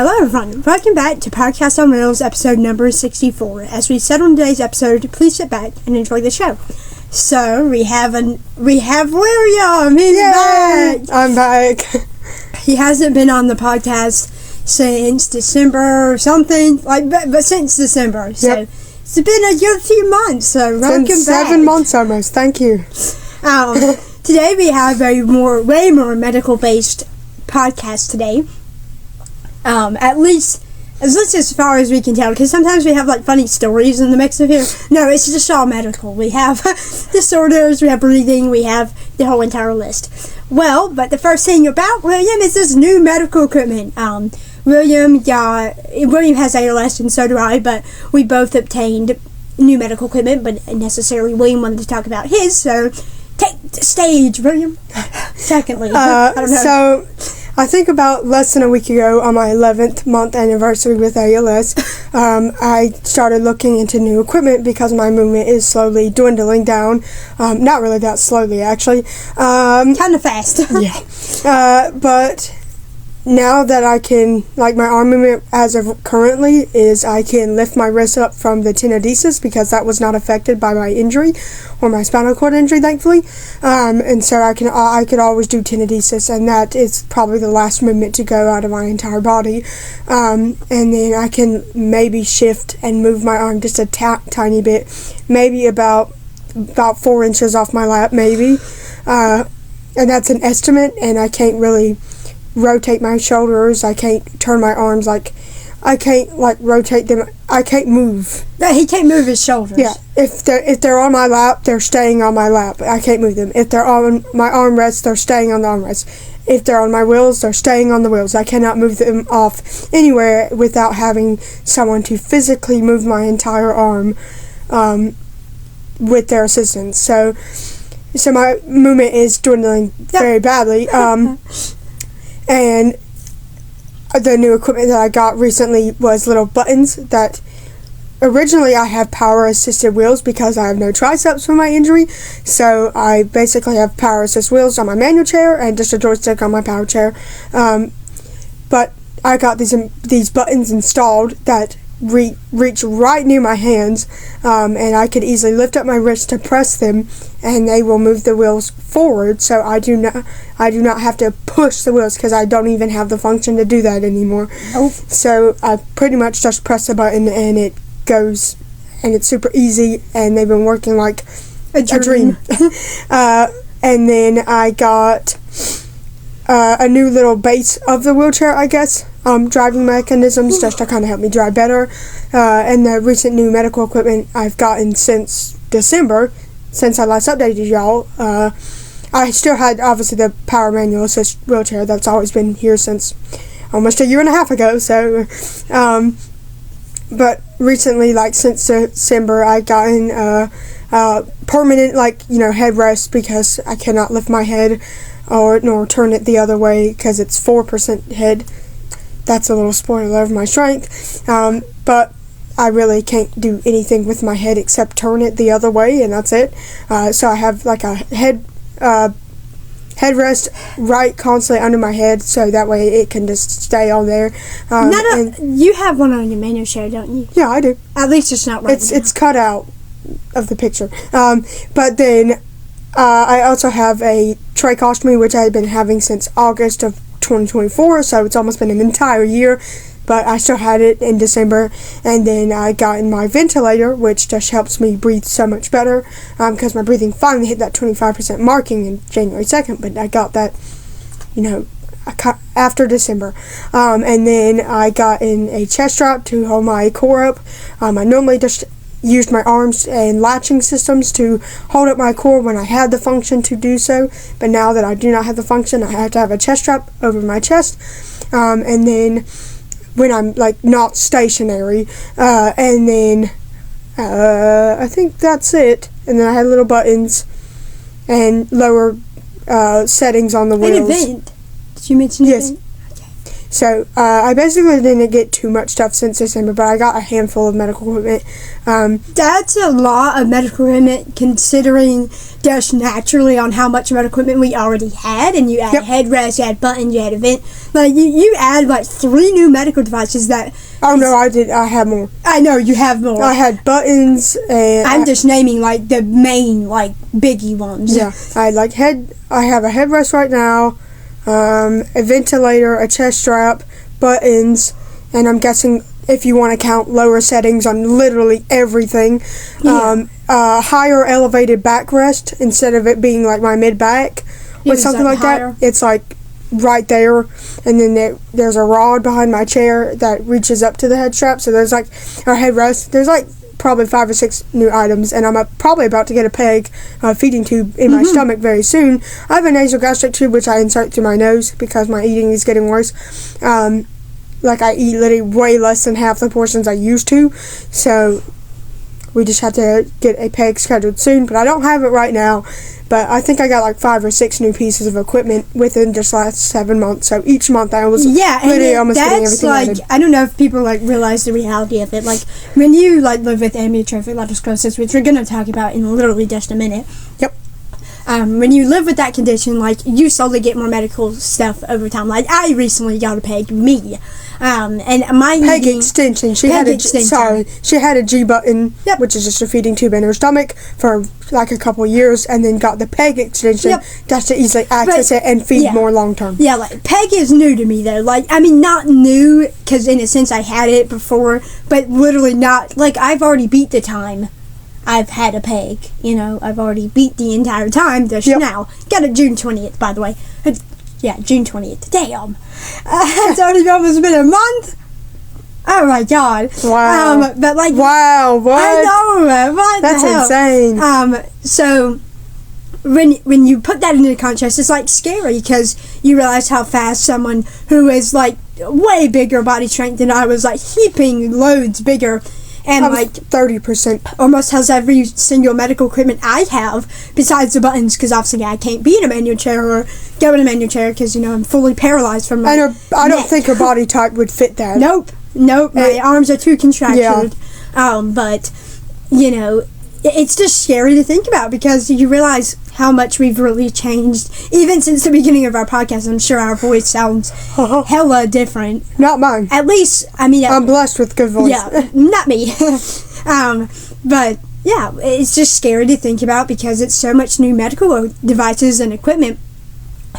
Hello everyone, welcome back to Podcast on Wheelz episode number 64. As we said on today's episode, please sit back and enjoy the show. So, we have William, he's back! I'm back. He hasn't been on the podcast since December or something, but since December, so yep. It's been a good few months, so welcome back. 7 months almost, thank you. Today we have a way more medical-based podcast today. At least as far as we can tell, because sometimes we have funny stories in the mix of here. No, it's just all medical. We have disorders, we have breathing, we have the whole entire list. Well, but the first thing about William is this new medical equipment. William has ALS and so do I, but we both obtained new medical equipment, but necessarily William wanted to talk about his, so take the stage, William. Secondly, I don't know. So, I think about less than a week ago, on my 11th month anniversary with ALS, I started looking into new equipment because my movement is slowly dwindling down. Not really that slowly, actually. Kind of fast. Yeah. But now that I can, my arm movement as of currently is I can lift my wrist up from the tenodesis because that was not affected by my injury or my spinal cord injury, thankfully. And so I could always do tenodesis, and that is probably the last movement to go out of my entire body. And then I can maybe shift and move my arm just a tiny bit, maybe about 4 inches off my lap, maybe. And that's an estimate, and I can't really rotate my shoulders. I can't turn my arms, I can't rotate them. I can't move. No, he can't move his shoulders. Yeah, if they're on my lap, they're staying on my lap. I can't move them. If they're on my armrest, they're staying on the armrest. If they're on my wheels, they're staying on the wheels. I cannot move them off anywhere without having someone to physically move my entire arm with their assistance. So my movement is dwindling very badly. And the new equipment that I got recently was little buttons that originally I have power assisted wheels because I have no triceps from my injury. So I basically have power assist wheels on my manual chair and just a joystick on my power chair. But I got these buttons installed that reach right near my hands, and I could easily lift up my wrist to press them, and they will move the wheels forward. So I do not have to push the wheels because I don't even have the function to do that anymore. Nope. So I pretty much just press the button and it goes, and it's super easy. And they've been working like a dream. And then I got a new little base of the wheelchair, I guess. Driving mechanisms just to kind of help me drive better. And the recent new medical equipment I've gotten since December, since I last updated y'all. I still had, obviously, the power manual assist wheelchair that's always been here since almost a year and a half ago. So, but recently, since December, I've gotten permanent, headrest because I cannot lift my head nor turn it the other way because it's 4% head. That's a little spoiler of my strength, but I really can't do anything with my head except turn it the other way, and that's it. So I have a headrest right constantly under my head, so that way it can just stay on there. You have one on your manual chair, don't you? Yeah, I do. At least it's not right now. It's cut out of the picture. But then I also have a tracheostomy, which I've been having since August of 2024, so it's almost been an entire year, but I still had it in December. And then I got in my ventilator, which just helps me breathe so much better, because my breathing finally hit that 25% marking in January 2nd, but I got that, after December. And then I got in a chest strap to hold my core up. I normally just used my arms and latching systems to hold up my core when I had the function to do so, but now that I do not have the function, I have to have a chest strap over my chest, and then when I'm not stationary, and then I think that's it. And then I had little buttons and lower settings on the wheels. An event. Did you mention yes. event? Okay. So I basically didn't get too much stuff since December, but I got a handful of medical equipment. That's a lot of medical equipment considering just naturally on how much medical equipment we already had. And you add a headrest, you had buttons, you had a vent. Like, you add like 3 new medical devices that... Oh, no, I did. I had more. I know, you have more. I had buttons and... I'm just naming, like, the main, like, biggie ones. Yeah. I have a headrest right now, a ventilator, a chest strap, buttons, and I'm guessing if you want to count lower settings on literally everything. Higher elevated backrest instead of it being like my mid-back or something like that. It's like right there, and then there's a rod behind my chair that reaches up to the head strap, so there's like our headrest. There's like probably 5 or 6 new items, and I'm probably about to get a PEG feeding tube in my stomach very soon. I have a nasogastric tube which I insert through my nose because my eating is getting worse. Like, I eat literally way less than half the portions I used to, so we just have to get a PEG scheduled soon, but I don't have it right now. But I think I got like 5 or 6 new pieces of equipment within just last 7 months. So each month I was literally almost getting everything added. I don't know if people like realize the reality of it. Like, when you like live with amyotrophic lateral sclerosis, which we're gonna talk about in literally just a minute. Yep. When you live with that condition, like, you slowly get more medical stuff over time. Like, I recently got a PEG, and my PEG extension. She had a G button, which is just a feeding tube in her stomach for like a couple years, and then got the PEG extension just to easily access it and feed more long term. Yeah, like, PEG is new to me though. Like, I mean, not new because in a sense I had it before, but literally not. Like, I've already beat the time I've had a PEG. You know, I've already beat the entire time just now. Got it June 20th, by the way. Yeah, June 20th. Damn. It's already almost been a month. Oh my god. Wow. But like... Wow, what? I know, what That's the hell? insane. So, when you put that into context, it's like scary because you realize how fast someone who is like way bigger body strength than I was, like heaping loads bigger, and like 30%, almost has every single medical equipment I have besides the buttons, because obviously I can't be in a manual chair or go in a manual chair because, you know, I'm fully paralyzed from my I don't think her body type would fit that. Nope, my arms are too contracted. But, you know, it's just scary to think about because you realize how much we've really changed. Even since the beginning of our podcast, I'm sure our voice sounds hella different. Not mine. At least, I mean... I'm blessed with good voice. Yeah, not me. But, yeah, it's just scary to think about because it's so much new medical devices and equipment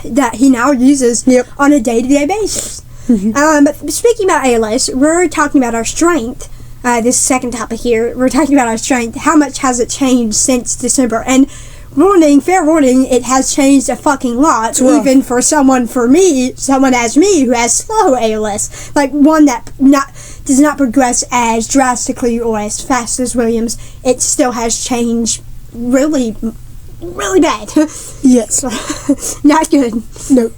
that he now uses on a day-to-day basis. But speaking about ALS, we're talking about our strength. This second topic here, we're talking about our strength. How much has it changed since December? And fair warning, it has changed a fucking lot, even for someone as me, who has slow ALS. Like, one that does not progress as drastically or as fast as Williams. It still has changed really, really bad. Yes. Not good. No.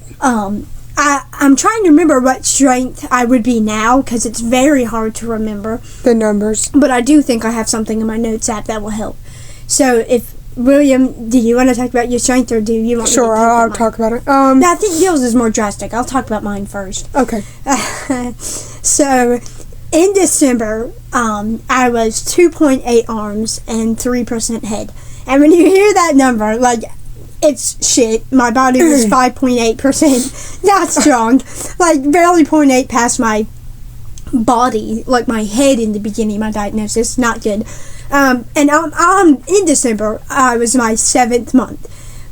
I'm trying to remember what strength I would be now, because it's very hard to remember the numbers. But I do think I have something in my notes app that will help. So, if William, do you want to talk about your strength, or do you want me to I'll talk about it. No, I think yours is more drastic. I'll talk about mine first. Okay. So, in December, I was 2.8 arms and 3% head. And when you hear that number, like, it's shit. My body was 5.8%. Not strong. Like, barely 0.8 past my body, like my head in the beginning of my diagnosis. Not good. And in December, I was my 7th month.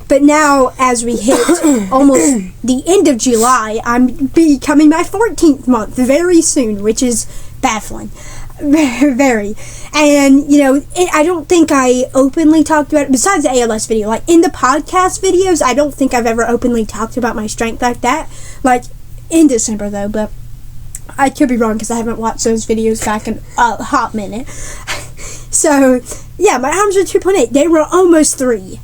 But now, as we hit almost the end of July, I'm becoming my 14th month very soon, which is baffling. Very. And, you know, I don't think I openly talked about it, besides the ALS video. Like, in the podcast videos, I don't think I've ever openly talked about my strength like that. Like, in December, though, but I could be wrong because I haven't watched those videos back in a hot minute. So, yeah, my arms were 2.8. They were almost 3.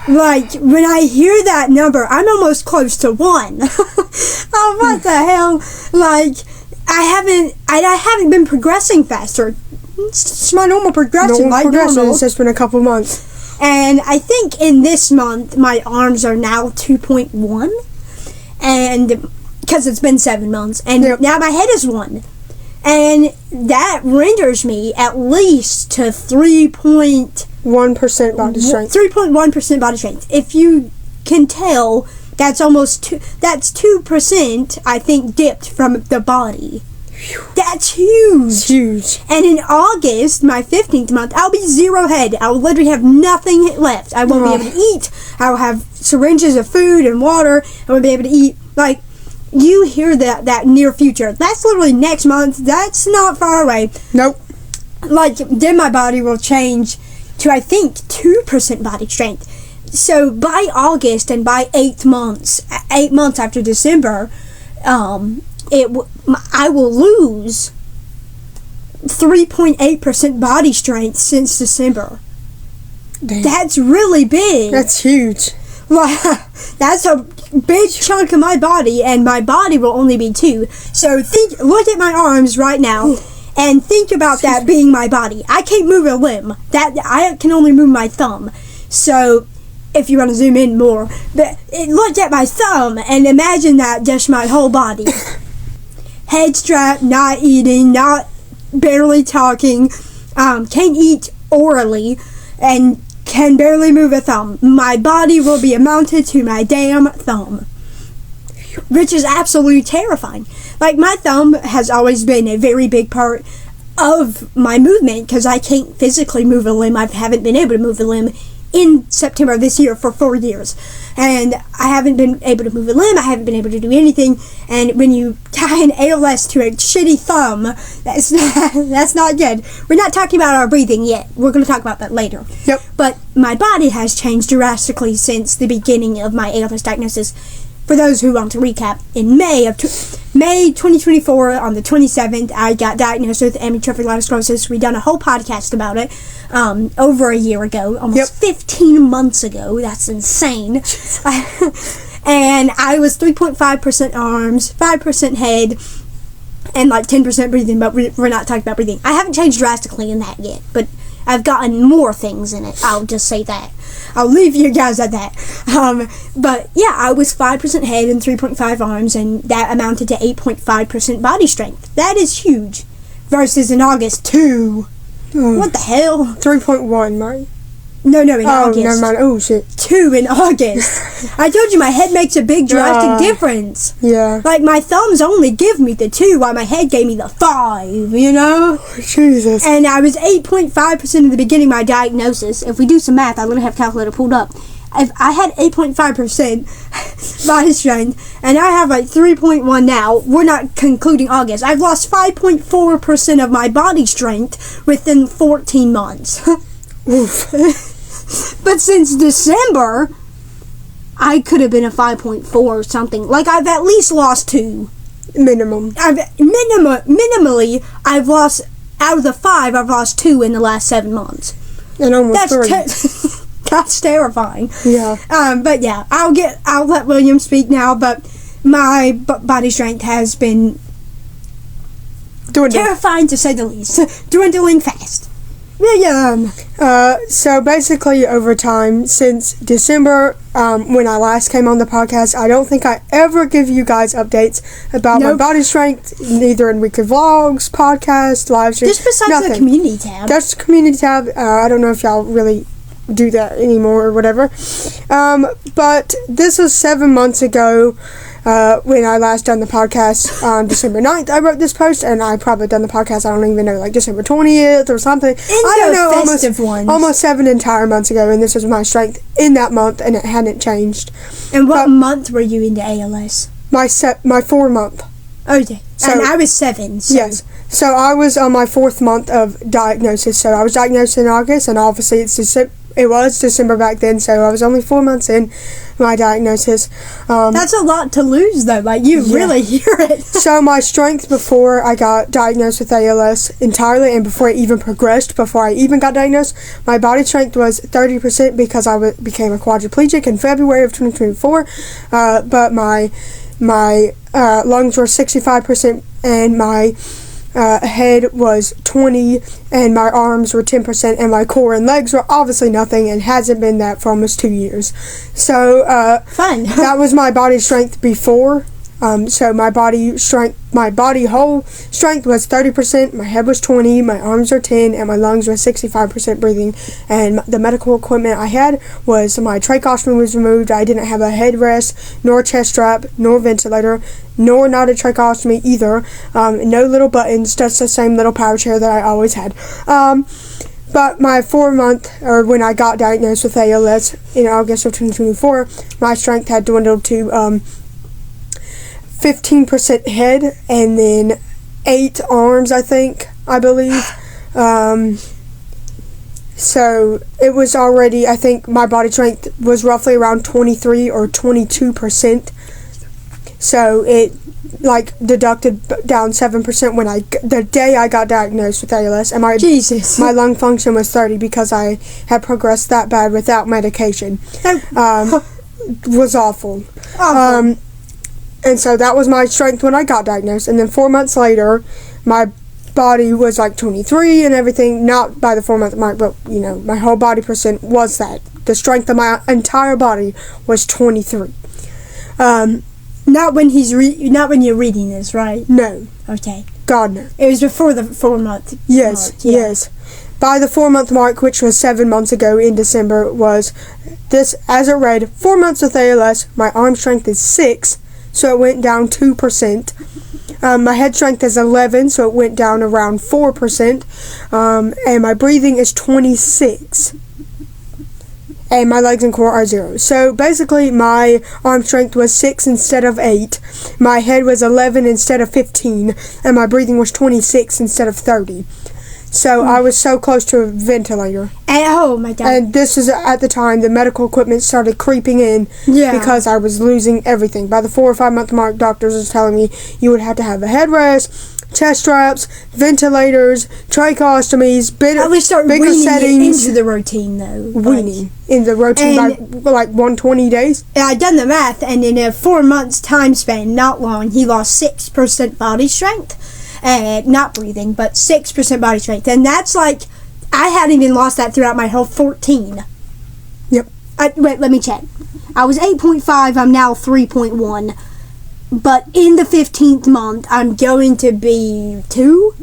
Like, when I hear that number, I'm almost close to 1. Oh, what the hell? Like, I haven't been progressing faster. It's my normal progression. It's just been a couple months. And I think in this month, my arms are now 2.1. and because it's been 7 months, and now my head is 1. And that renders me at least to 3.1% body strength. 3.1% body strength. If you can tell, that's almost that's 2%, I think, dipped from the body. That's huge. It's huge. And in August, my 15th month, I'll be 0 head. I'll literally have nothing left. I won't be able to eat. I'll have syringes of food and water. I won't be able to eat. Like, you hear that near future. That's literally next month. That's not far away. Nope. Like, then my body will change to, I think, 2% body strength. So by August and by 8 months after December, I will lose 3.8% body strength since December. Damn. That's really big. That's huge. That's a big chunk of my body, and my body will only be 2. So look at my arms right now, and think about that being my body. I can't move a limb. I can only move my thumb. So if you want to zoom in more, look at my thumb and imagine that just my whole body. Head strapped, not eating, barely talking, can't eat orally, and can barely move a thumb. My body will be amounted to my damn thumb, which is absolutely terrifying. Like, my thumb has always been a very big part of my movement because I can't physically move a limb. I haven't been able to move a limb in September this year for 4 years, and I haven't been able to move a limb. I haven't been able to do anything. And when you tie an ALS to a shitty thumb, that's not good. We're not talking about our breathing yet. We're going to talk about that later. Yep. But my body has changed drastically since the beginning of my ALS diagnosis. For those who want to recap, in May 2024, on the 27th, I got diagnosed with amyotrophic lateral sclerosis. We done a whole podcast about it over a year ago, almost 15 months ago. That's insane. And I was 3.5% arms, 5% head, and like 10% breathing, but we're not talking about breathing. I haven't changed drastically in that yet, but I've gotten more things in it. I'll just say that. I'll leave you guys at that. But yeah, I was 5% head and 3.5 arms, and that amounted to 8.5% body strength. That is huge. Versus in August, 2. What the hell? 3.1, right? No, in August. Never mind. Oh, shit. 2 in August. I told you my head makes a big drastic difference. Yeah. Like, my thumbs only give me the 2, while my head gave me the 5, you know? Jesus. And I was 8.5% at the beginning of my diagnosis. If we do some math, I literally have a calculator pulled up. If I had 8.5% body strength, and I have like 3.1 now, we're not concluding August. I've lost 5.4% of my body strength within 14 months. Oof. But since December, I could have been a 5.4 or something. Like, I've at least lost 2. Minimum. Minimally, I've lost, out of the 5, I've lost 2 in the last 7 months. And almost 3. That's terrifying. Yeah. But yeah, I'll let William speak now, but my body strength has been terrifying, to say the least. Dwindling fast. William. So basically, over time, since December, when I last came on the podcast, I don't think I ever give you guys updates about my body strength, neither in weekly vlogs, podcasts, live streams. Just besides nothing. The community tab. That's the community tab. I don't know if y'all really do that anymore or whatever. But this was 7 months ago. When I last done the podcast on December 9th, I wrote this post, and I probably done the podcast, I don't even know, like December 20th or something. I don't know, almost 7 entire months ago, and this was my strength in that month, and it hadn't changed. And what month were you into ALS? My 4 month. Okay. So, and I was 7. So. Yes. So I was on my 4th month of diagnosis. So I was diagnosed in August, and obviously it was December back then, so I was only 4 months in my diagnosis. That's a lot to lose, though. Like, you really hear it. So my strength before I got diagnosed with ALS entirely, and before it even progressed, before I even got diagnosed, my body strength was 30% because I became a quadriplegic in February of 2024. But my lungs were 65%, and my head was 20, and my arms were 10%, and my core and legs were obviously nothing, and hasn't been that for almost 2 years. So fun. That was my body strength before. So my body whole strength was 30%, my head was 20, my arms were 10, and my lungs were 65% breathing. And the medical equipment I had was my tracheostomy was removed. I didn't have a headrest, nor chest strap, nor ventilator, nor not a tracheostomy either. No little buttons, just the same little power chair that I always had. But my 4-month, or when I got diagnosed with ALS in August of 2024, my strength had dwindled to 15% head, and then 8 arms, I believe. So it was already, I think my body strength was roughly around 23 or 22%. So it deducted down 7% the day I got diagnosed with ALS, and my lung function was 30 because I had progressed that bad without medication. Was awful. And so that was my strength when I got diagnosed. And then 4 months later, my body was 23 and everything. Not by the 4-month mark, but, my whole body percent was that. The strength of my entire body was 23. Not when you're reading this, right? No. Okay. God, no. It was before the 4-month Yes, mark. Yeah. Yes. By the 4-month mark, which was 7 months ago in December, was this, as it read, 4 months with ALS, my arm strength is 6. So it went down 2%. My head strength is 11, so it went down around 4%. And my breathing is 26. And my legs and core are 0. So basically, my arm strength was 6 instead of 8. My head was 11 instead of 15. And my breathing was 26 instead of 30. So I was so close to a ventilator. Oh my God. And this is at the time the medical equipment started creeping in because I was losing everything. By the 4 or 5 month mark, doctors was telling me you would have to have a headrest, chest straps, ventilators, tracheostomies, bigger settings. Into the routine though. Weaning in the routine by 120 days. I done the math, and in a 4 months time span, not long, he lost 6% body strength. Not breathing, but 6% body strength. And that's I hadn't even lost that throughout my whole 14. Yep. Wait, let me check. I was 8.5, I'm now 3.1. But in the 15th month, I'm going to be 2?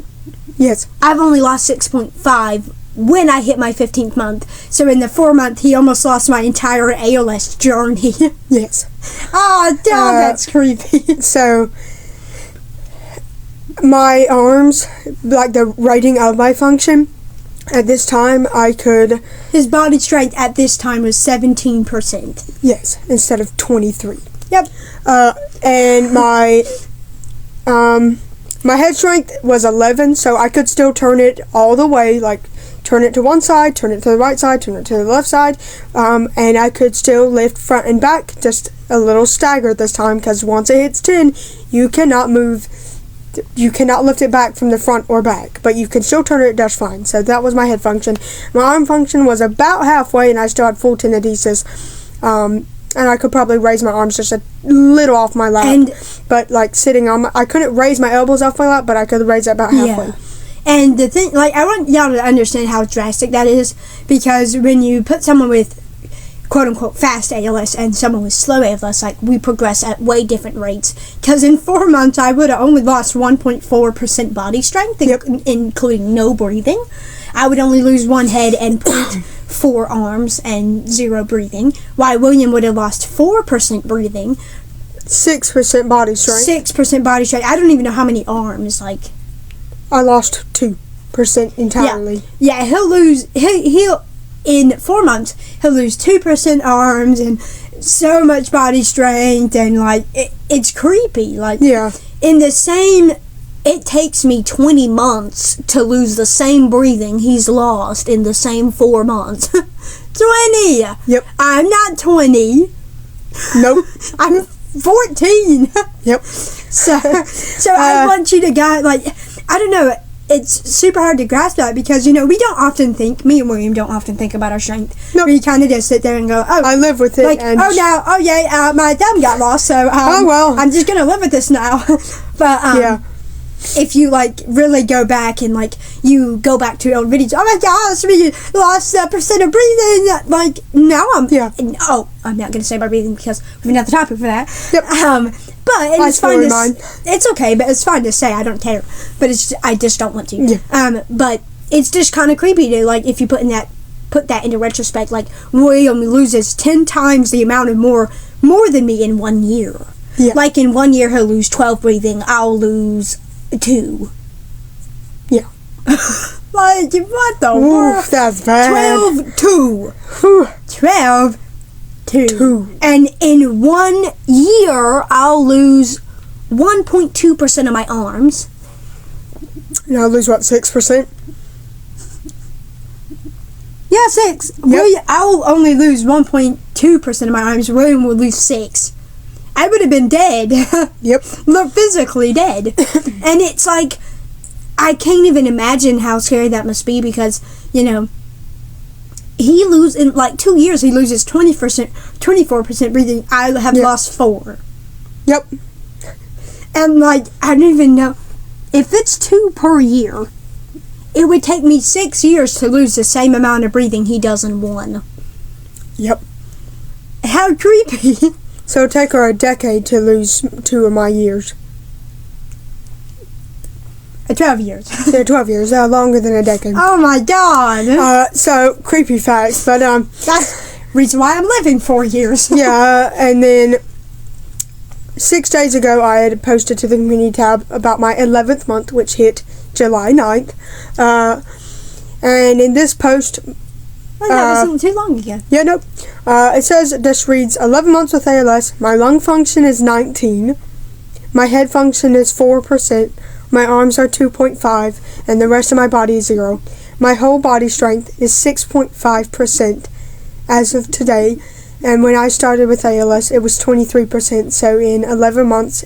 Yes. I've only lost 6.5 when I hit my 15th month. So in the 4-month, he almost lost my entire ALS journey. Yes. Oh, damn, that's creepy. So my arms, the rating of my function, at this time his body strength at this time was 17%. Yes, instead of 23. Yep. And my head strength was 11, so I could still turn it all the way, turn it to one side, turn it to the right side, turn it to the left side, and I could still lift front and back, just a little staggered this time, because once it hits 10, you cannot lift it back from the front or back, but you can still turn it just fine. So that was my head function. My arm function was about halfway, and I still had full tenodesis. And I could probably raise my arms just a little off my lap. But sitting on I couldn't raise my elbows off my lap, but I could raise it about halfway. Yeah. And the thing, I want y'all to understand how drastic that is, because when you put someone with quote-unquote fast ALS and someone with slow ALS, we progress at way different rates. Because in 4 months, I would have only lost 1.4% body strength, including no breathing. I would only lose 1 head and 0.4 arms and 0 breathing, while William would have lost 4% breathing. 6% body strength. 6% body strength. I don't even know how many arms, I lost 2% entirely. Yeah, he'll lose... He'll in 4 months, he'll lose 2% arms and so much body strength, and it's creepy. In the same, it takes me 20 months to lose the same breathing he's lost in the same 4 months. 20. Yep. I'm not 20. Nope. I'm 14. Yep. So I want you to I don't know. It's super hard to grasp that because, we don't often think, me and William don't often think about our strength. Nope. We kind of just sit there and go, oh. I live with it. My thumb got lost, so well. I'm just going to live with this now. But, yeah. if you like really go back and like you go back to old videos, oh my gosh, we lost a percent of breathing. Like now I'm I'm not gonna say my breathing because we've got the topic for that. Yep. But it's fine it's okay, but it's fine to say. I don't care, but I just don't want to. Yeah. But it's just kind of creepy to like if you put that into retrospect. Like William loses 10 times the amount of more than me in 1 year. Yeah. Like in 1 year he'll lose 12 breathing. I'll lose 2. Yeah. Like what the world? That's bad. 12 2. Whew. 12 2. And in 1 year I'll lose 1.2% of my arms. And I'll lose what, 6%? Yeah, 6. Yep. I'll only lose 1.2% of my arms. William will lose 6. I would have been dead. Yep. Look, physically dead. And it's like, I can't even imagine how scary that must be because, you know, he loses, in like 2 years, he loses 24% breathing. I have lost 4. Yep. And like, I don't even know. If it's 2 per year, it would take me 6 years to lose the same amount of breathing he does in 1. Yep. How creepy. So it'll take her a decade to lose 2 of my years. 12 years. Yeah, 12 years. Longer than a decade. Oh my god. So, creepy facts, but, that's the reason why I'm living 4 years. yeah, and then 6 days ago I had posted to the community tab about my 11th month, which hit July 9th. And in this post... that wasn't too long ago. Yeah, nope. It says, this reads, 11 months with ALS, my lung function is 19, my head function is 4%, my arms are 2.5, and the rest of my body is 0. My whole body strength is 6.5% as of today, and when I started with ALS, it was 23%, so in 11 months,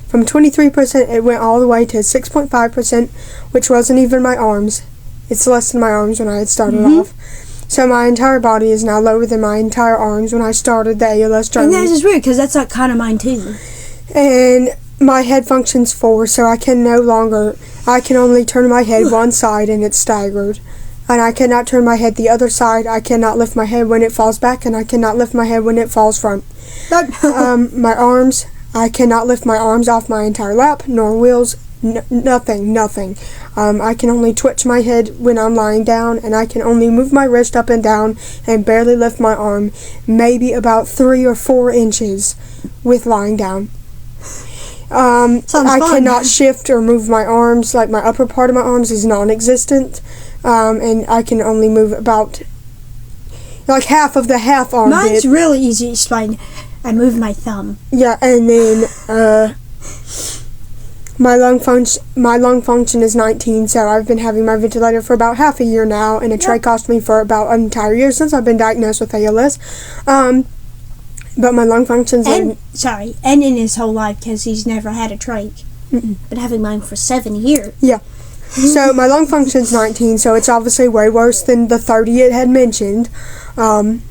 from 23%, it went all the way to 6.5%, which wasn't even my arms. It's less than my arms when I had started off. So my entire body is now lower than my entire arms when I started the ALS journey. And that's just weird, because that's like kind of mine too. And my head functions 4, so I can only turn my head one side and it's staggered. And I cannot turn my head the other side. I cannot lift my head when it falls back, and I cannot lift my head when it falls front. My arms, I cannot lift my arms off my entire lap, nor wheels, nothing. I can only twitch my head when I'm lying down, and I can only move my wrist up and down and barely lift my arm, maybe about 3 or 4 inches with lying down. I cannot shift or move my arms, like my upper part of my arms is non-existent, and I can only move about like half of the half arm. Mine's really easy to explain. I move my thumb. Yeah, and then my lung function is 19, so I've been having my ventilator for about half a year now, and a tray cost me for about an entire year since I've been diagnosed with ALS. But my lung function's and in his whole life, because he's never had a trach. Been having mine for 7 years. Yeah. So my lung function's 19, so it's obviously way worse than the 30 it had mentioned. 30,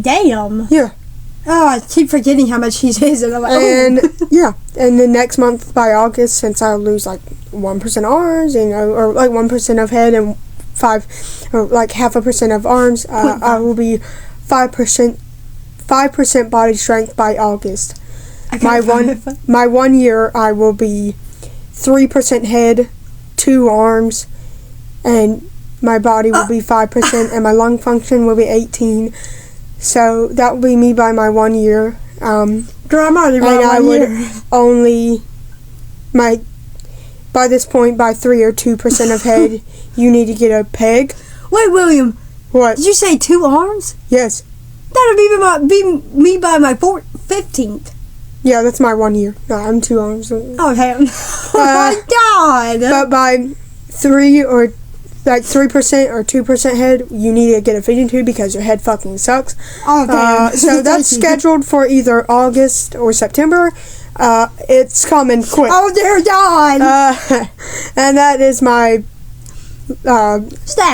damn. Yeah. Oh, I keep forgetting how much he is, and I'm like, and and then next month by August, since I'll lose like 1% arms, or like 1% of head and 5 or like half a percent of arms, I will be 5% body strength by August. My 1 year, I will be 3% head, 2 arms, and my body will be 5%, and my lung function will be 18. So that will be me by my 1 year. Girl, I'm already by 1 year. Only by this point, by 3 or 2% of head, you need to get a peg. Wait, William. What? Did you say 2 arms? Yes. That would be me by my 15th. Yeah, that's my 1 year. No, I'm 2 arms. Oh, hell. Oh, my God. But by 3% or 2% head, you need to get a feeding tube because your head fucking sucks. Oh, damn. So that's scheduled for either August or September. It's coming quick. Oh, dear God. And that is my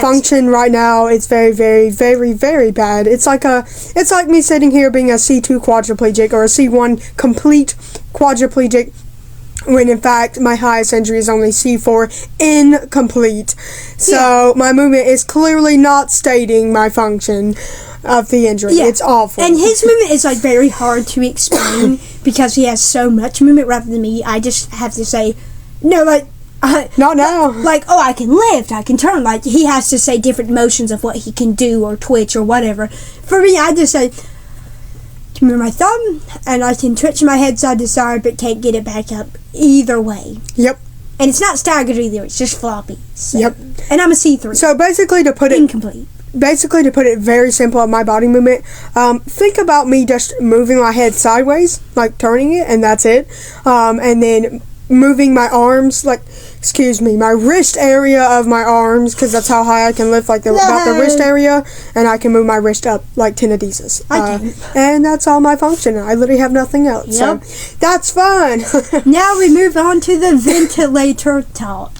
function right now. It's very, very, very, very bad. It's like me sitting here being a C2 quadriplegic or a C1 complete quadriplegic. when in fact my highest injury is only C4 incomplete. So my movement is clearly not stating my function of the injury. Yeah. It's awful. And his movement is like very hard to explain because he has so much movement rather than me. I just have to say, no, like, not now. Like, oh, I can lift, I can turn. Like, he has to say different motions of what he can do or twitch or whatever. For me, I just say, move my thumb, and I can twitch my head side to side, but can't get it back up either way. Yep. And it's not staggered either; it's just floppy. So. Yep. And I'm a C3. So basically, to put it incomplete. Basically, to put it very simple, my body movement. Think about me just moving my head sideways, like turning it, and that's it. And then moving my arms, like, my wrist area of my arms, because that's how high I can lift, like about the wrist area, and I can move my wrist up like tenodesis. And that's all my function. I literally have nothing else. Yep. So that's fun. Now we move on to the ventilator talk.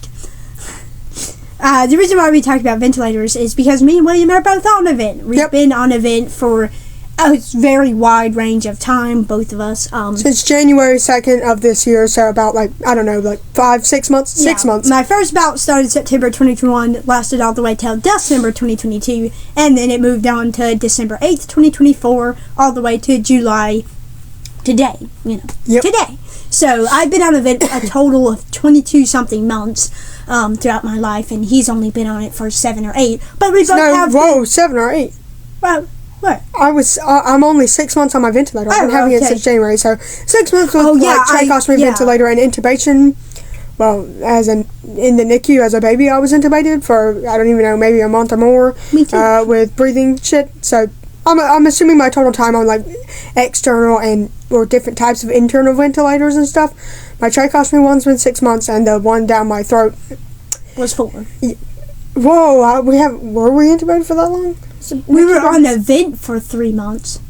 The reason why we talk about ventilators is because me and William are both on a vent. We've been on a vent for a very wide range of time, both of us. Since January 2nd of this year, so about, like, I don't know, like 6 months? 6 months. My first bout started September 2021, lasted all the way till December 2022, and then it moved on to December 8th, 2024, all the way to July today, today. So I've been on a vent a total of 22-something months throughout my life, and he's only been on it for 7 or 8. But we both have 7 or 8. Well, what? I'm only 6 months on my ventilator. I've been having it since January, so 6 months with tracheostomy, ventilator, and intubation. Well, as in the NICU as a baby, I was intubated for, I don't even know, maybe a month or more. Me too. With breathing shit. So I'm assuming my total time on, like, external or different types of internal ventilators and stuff. My tracheostomy one's been 6 months, and the one down my throat was 4. Whoa, were we intubated for that long? We were on a vent for 3 months.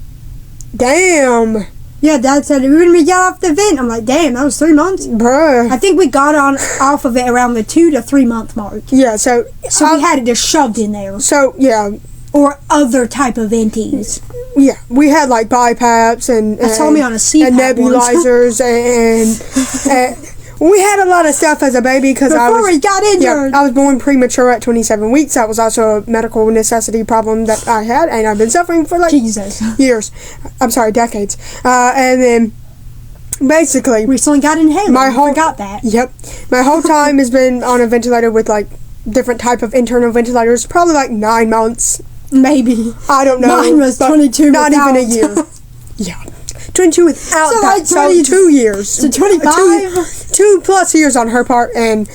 Damn. Yeah, Dad said when we got off the vent, I'm like, damn, that was 3 months, bruh. I think we got off of it around the 2 to 3 month mark. Yeah, so we had it just shoved in there. So yeah, or other type of venties. Yeah, we had like BiPAPs and told me on a CPAP and nebulizers and we had a lot of stuff as a baby because we got injured. Yeah, I was born premature at 27 weeks. That was also a medical necessity problem that I had, and I've been suffering for like years. I'm sorry, decades. And then basically, recently got inhaled. Forgot that. Yep, my whole time has been on a ventilator with like different type of internal ventilators. Probably like 9 months, maybe. I don't know. Mine was 22. Not even a year. Yeah. 22 without so that, like so 2 years. So 25? 2 plus years on her part, and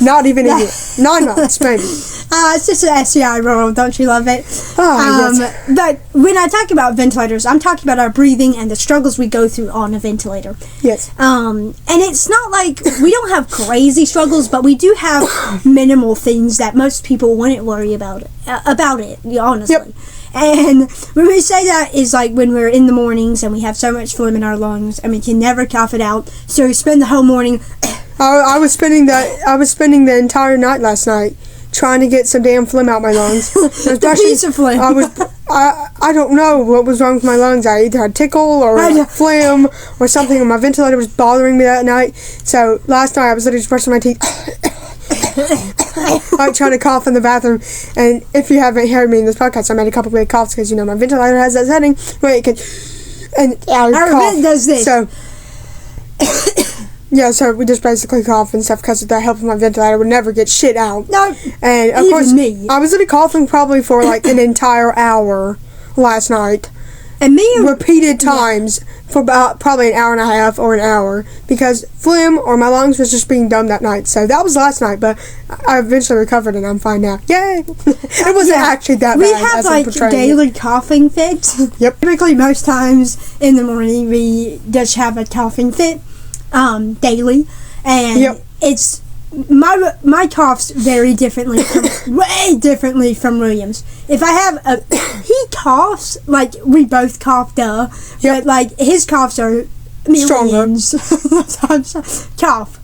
not even a year. 9 months, maybe. It's just an SCI role, don't you love it? Yes. But when I talk about ventilators, I'm talking about our breathing and the struggles we go through on a ventilator. Yes. And it's not like we don't have crazy struggles, but we do have minimal things that most people wouldn't worry about it, honestly. Yep. And when we say that is like when we're in the mornings and we have so much phlegm in our lungs and we can never cough it out, so we spend the whole morning. I was spending the entire night last night trying to get some damn phlegm out my lungs. The piece of phlegm. I don't know what was wrong with my lungs. I either had tickle or phlegm or something, and my ventilator was bothering me that night. So last night I was literally just brushing my teeth. I'm trying to cough in the bathroom, and if you haven't heard me in this podcast, I made a couple big coughs because my ventilator has that setting where it can, and our vent does this. So yeah, so we just basically cough and stuff because of the help of my ventilator would never get shit out. No, and of course me. I was literally coughing probably for like an entire hour last night. And me repeated times for about probably an hour and a half or an hour because phlegm or my lungs was just being dumb that night. So that was last night, but I eventually recovered and I'm fine now. Yay! It wasn't actually that bad. We have like daily coughing fits. Yep. Typically, most times in the morning, we just have a coughing fit daily, and it's. My coughs vary differently, way differently from William's. If I have he coughs, like, we both cough, but, like, his coughs are millions. Cough.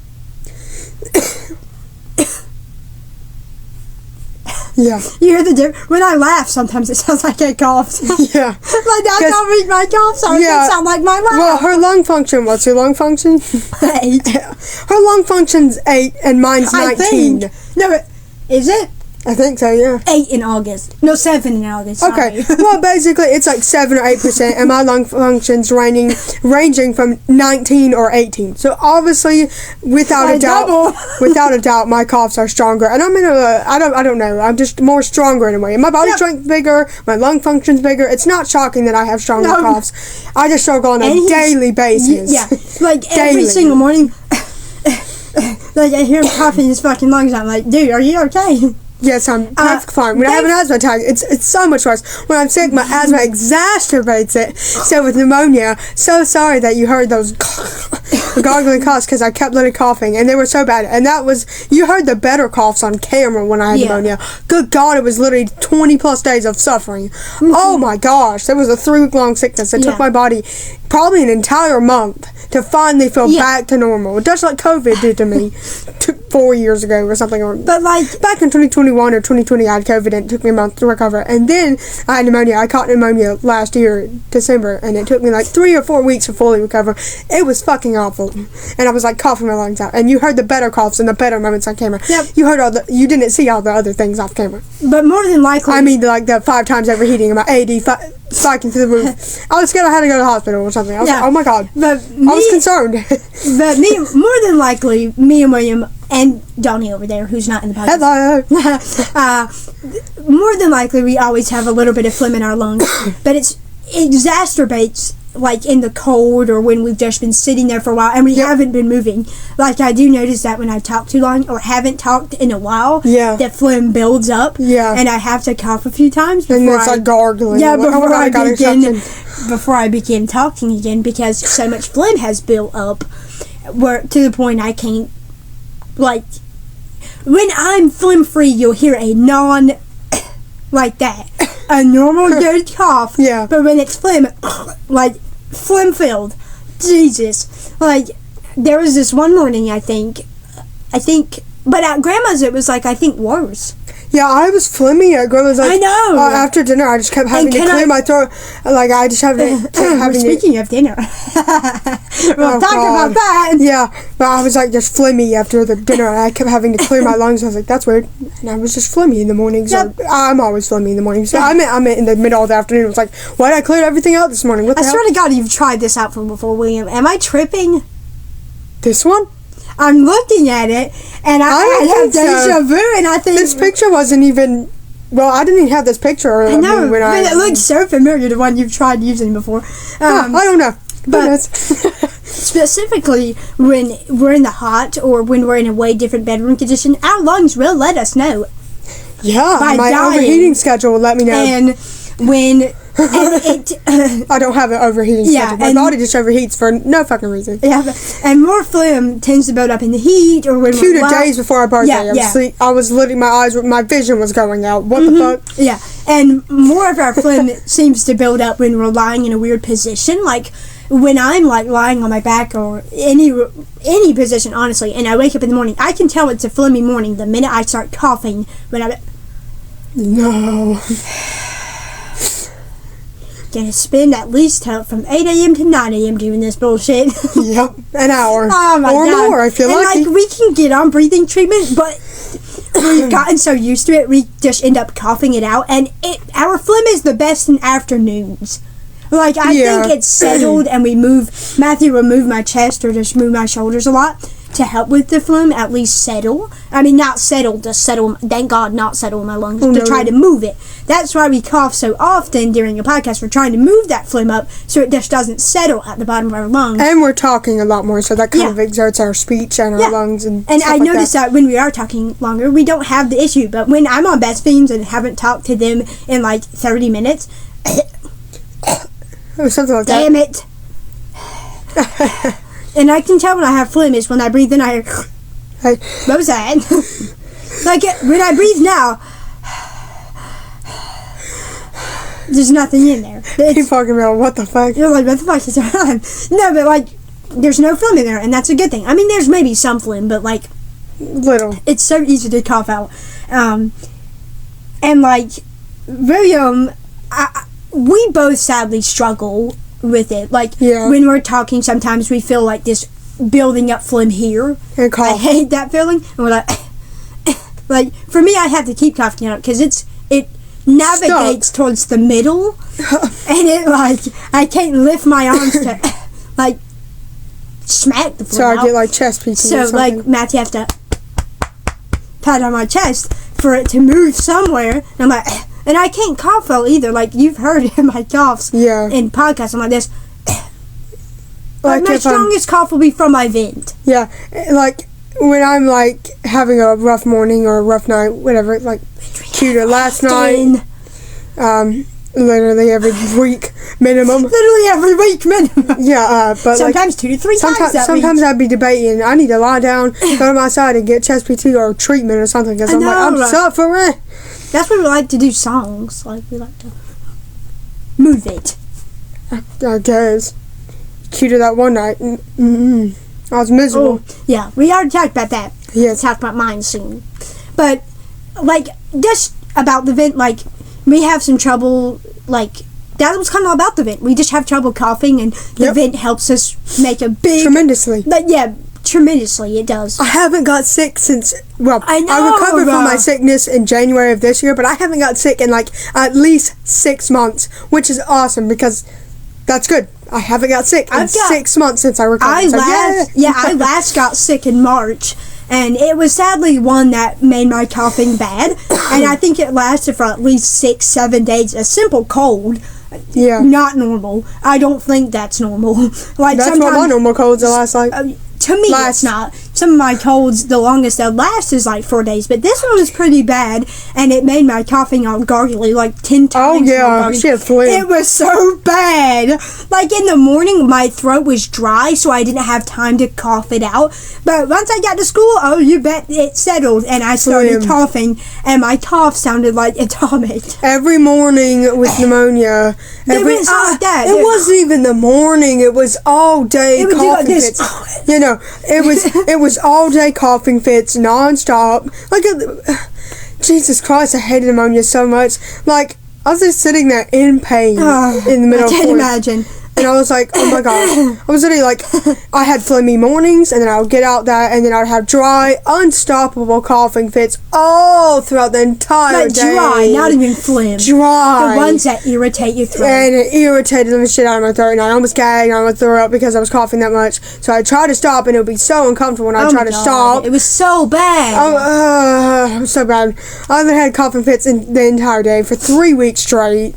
Yeah. You hear the when I laugh, sometimes it sounds like I coughed. Yeah. Like that's how weak my cough sounds. Yeah. It sound like my laugh. Well, her lung function, what's her lung function? 8. Her lung function's 8 and mine's 19. I think. No, but is it? I think so, yeah. 8 in August. No, 7 in August. Okay. Sorry. Well, basically, it's like 7 or 8%, and my lung function's ranging from 19 or 18. So obviously, without a doubt, my coughs are stronger. And I'm in I don't know. I'm just more stronger in a way. My body strength's bigger. My lung function's bigger. It's not shocking that I have stronger coughs. I just struggle on a daily basis. Yeah, like every single morning. Like I hear him coughing his fucking lungs. I'm like, dude, are you okay? Yes, I'm perfectly fine. When I have an asthma attack, it's so much worse. When I'm sick, my asthma exacerbates it. So with pneumonia, so sorry that you heard those gargling coughs because I kept literally coughing, and they were so bad. And that was, you heard the better coughs on camera when I had pneumonia. Good God, it was literally 20 plus days of suffering. Oh my gosh, that was a 3-week long sickness. It took my body probably an entire month to finally feel back to normal. Just like COVID did to me 4 years ago or something. But like back in 2021 or 2020, I had COVID and it took me a month to recover. And then I had pneumonia. I caught pneumonia last year, December, and it took me like 3 or 4 weeks to fully recover. It was fucking awful. And I was like coughing my lungs out. And you heard the better coughs and the better moments on camera. Yep. You heard you didn't see all the other things off camera. But more than likely, I mean, like the 5 times overheating and my AD spiking through the roof. I was scared I had to go to the hospital or something. I was like, oh my God. But I was concerned. But more than likely, me and William and Donnie over there, who's not in the podcast. Hello. More than likely, we always have a little bit of phlegm in our lungs, but it exacerbates like in the cold or when we've just been sitting there for a while and we haven't been moving. Like I do notice that when I talk too long or haven't talked in a while, the phlegm builds up. And I have to cough a few times before and it's like gargling. Yeah, before I begin talking again because so much phlegm has built up where to the point I can't, like, when I'm phlegm free, you'll hear a like that, a normal good cough. But when it's phlegm, like phlegm filled, Jesus, like there was this one morning I think, but at Grandma's it was like I think worse. Yeah, I was phlegmy at Grandma's. Like, I know. After dinner, I just kept having to clear my throat. Like I just having Speaking of dinner, we'll talk about that. Yeah, but I was like just phlegmy after the dinner, and I kept having to clear my lungs. I was like, that's weird. And I was just phlegmy in the morning. So I'm always phlegmy in the morning. So I meant in the middle of the afternoon. It was like, why did I clear everything out this morning? What the hell? I swear to God, you've tried this out before, William. Am I tripping? This one? I'm looking at it, and I have deja vu, and I think this picture wasn't even. Well, I didn't even have this picture. I know, but it looks so familiar to one you've tried using before. I don't know, but specifically when we're in the hot or when we're in a way different bedroom condition, our lungs will let us know. Yeah, my overheating schedule will let me know. And when. I don't have an overheating schedule. My body just overheats for no fucking reason. Yeah, and more phlegm tends to build up in the heat or when we're days before our birthday. I was literally, my vision was going out. What the fuck? Yeah, and more of our phlegm seems to build up when we're lying in a weird position, like when I'm like lying on my back or any position, honestly, and I wake up in the morning, I can tell it's a phlegmy morning the minute I start coughing. No. Gonna spend at least from 8 a.m. to 9 a.m. doing this bullshit. Yep, an hour. Oh my God. Or more if you're lucky. Like, we can get on breathing treatment, but we've gotten so used to it, we just end up coughing it out. And our phlegm is the best in afternoons. Like, I think it's settled, and Matthew will move my chest or just move my shoulders a lot to help with the phlegm, at least settle. I mean, not settle, just settle, thank God, not settle my lungs, try to move it. That's why we cough so often during a podcast. We're trying to move that phlegm up so it just doesn't settle at the bottom of our lungs. And we're talking a lot more, so that kind of exerts our speech and our lungs and stuff I noticed that when we are talking longer, we don't have the issue. But when I'm on Best Fiends and haven't talked to them in like 30 minutes, something like damn it. And I can tell when I have phlegm is when I breathe in, I hear, what was that? Like, when I breathe now, there's nothing in there. Keep talking about what the fuck. You're like, what the fuck is going on? No, but like, there's no phlegm in there, and that's a good thing. I mean, there's maybe some phlegm, but like, little. It's so easy to cough out. And like, William, we both sadly struggle with it. Like, when we're talking, sometimes we feel like this building up phlegm here. And cough. I hate that feeling. And we're like, like, for me, I have to keep coughing out because it navigates towards the middle. And it, like, I can't lift my arms to, like, smack the phlegm out. So I get, like, chest PT So, or something. like, Matthew has to pat on my chest for it to move somewhere. And I'm like, and I can't cough well either. Like, you've heard my coughs in podcasts. I'm like this. Like, my strongest cough will be from my vent. Yeah, like, when I'm, like, having a rough morning or a rough night, whatever, like, cuter last night, literally every week minimum. Literally every week minimum. Yeah, but sometimes like, 2 to 3 times that sometimes week. I'd be debating, I need to lie down, go to my side and get chest PT or treatment or something, because I'm like, I'm suffering. That's why we like to do songs. Like, we like to move it. I guess. Cuter that one night. I was miserable. Oh, yeah, we already talked about that. Yes. Talked about mine soon. But, like, just about the vent, like, we have some trouble, like, that was kind of all about the vent. We just have trouble coughing, and the vent helps us make a big... Tremendously. Tremendously, it does. I haven't got sick since... Well, I know, I recovered from my sickness in January of this year, but I haven't got sick in, like, at least 6 months, which is awesome, because that's good. I haven't got sick in 6 months since I recovered. I last got sick in March, and it was sadly one that made my coughing bad, and I think it lasted for at least 6-7 days. A simple cold, not normal. I don't think that's normal. Like, that's what my normal colds are last, like... to me, it's not. Some of my colds, the longest they'll last is like 4 days, but this one was pretty bad, and it made my coughing all gargly, like 10 times. Oh, yeah, she had phlegm. It was so bad. Like, in the morning, my throat was dry, so I didn't have time to cough it out. But once I got to school, oh, you bet it settled, and I started coughing, and my cough sounded like atomic. Every morning with pneumonia. It wasn't even the morning. It was all day coughing fits. You know, it was all day coughing fits, non-stop. Like, Jesus Christ, I hated pneumonia so much. Like, I was just sitting there in pain in the middle of I can't imagine. And I was like, oh my God. I was literally like, I had phlegmy mornings, and then I would get out that, and then I would have dry, unstoppable coughing fits all throughout the entire day. Dry, not even phlegm. Dry. The ones that irritate your throat. And it irritated the shit out of my throat, and I almost gagged, and I almost threw up because I was coughing that much. So I tried to stop, and it would be so uncomfortable when I tried to stop. It was so bad. It was so bad. I haven't had coughing fits in the entire day for 3 weeks straight.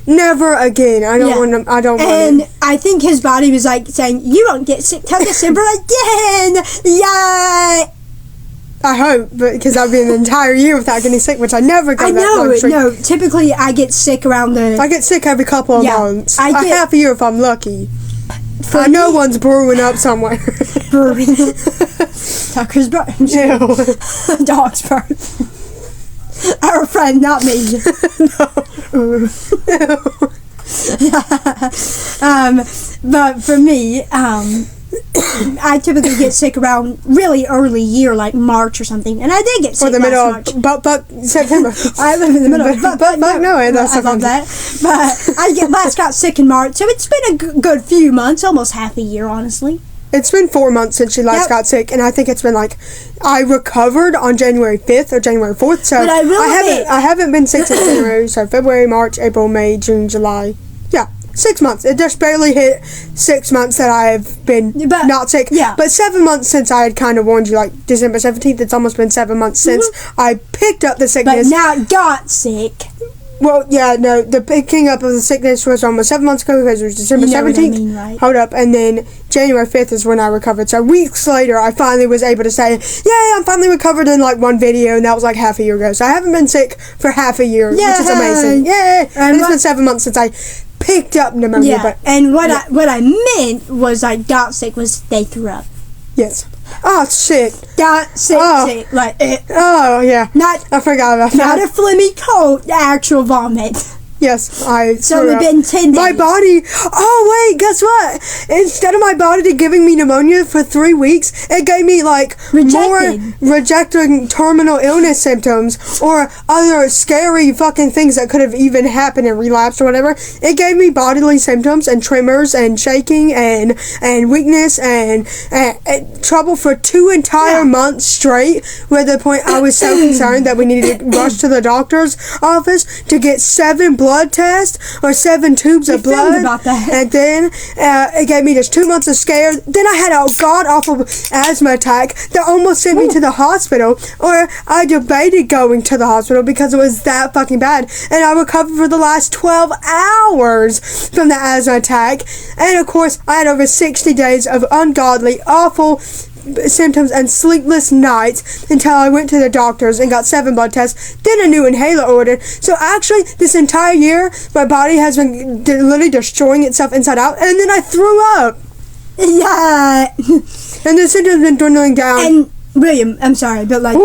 Never again. I don't want to. I don't want it. And I think his body was like saying, "You won't get sick till December again." Yeah. I hope, because I've been an entire year without getting sick, which I never got. No. Typically, I get sick around the. I get sick every couple of months. I get half a year if I'm lucky. I know one's brewing up somewhere. Brewing. Tucker's burns. Ew. Dog's burns. Our friend, not me. But for me, I typically get sick around really early year, like March or something. And I did get sick the middle March. of September. I live in the middle of that's I love that. But I last got sick in March, so it's been a good few months, almost half a year, honestly. It's been 4 months since she last got sick, and I think it's been like, I recovered on January 5th or January 4th, so but I haven't been sick since January, so February, March, April, May, June, July. Yeah, 6 months. It just barely hit 6 months that I've been not sick. Yeah. But 7 months since I had kind of warned you, like December 17th, it's almost been 7 months since I picked up the sickness. But now got sick. Well, yeah, no, the picking up of the sickness was almost 7 months ago because it was December 17th. Right? Hold up, and then January 5th is when I recovered. So weeks later, I finally was able to say, yay, I'm finally recovered in like one video, and that was like half a year ago. So I haven't been sick for half a year, which is amazing. Yay! And it's been 7 months since I picked up pneumonia. Yeah, but what I meant was I got sick was they threw up. Yes. Oh, shit. Got sick, like it. Oh, yeah. I forgot about that. Not a phlegmy cold, the actual vomit. Yes, I It's only been 10 days. My body. Oh wait, guess what? Instead of my body giving me pneumonia for 3 weeks, it gave me like more rejecting terminal illness symptoms or other scary fucking things that could have even happened and relapsed or whatever. It gave me bodily symptoms and tremors and shaking and weakness and trouble for 2 entire months straight. Where the point I was so concerned that we needed to rush to the doctor's office to get 7 blood tests or 7 tubes of blood. About that. And then it gave me just 2 months of scare. Then I had a god awful asthma attack that almost sent me to the hospital, or I debated going to the hospital because it was that fucking bad. And I recovered for the last 12 hours from the asthma attack. And of course, I had over 60 days of ungodly, awful symptoms and sleepless nights until I went to the doctors and got 7 blood tests, then a new inhaler ordered. So actually, this entire year, my body has been literally destroying itself inside out, and then I threw up. Yeah. And the symptoms have been dwindling down. And William, I'm sorry, but like,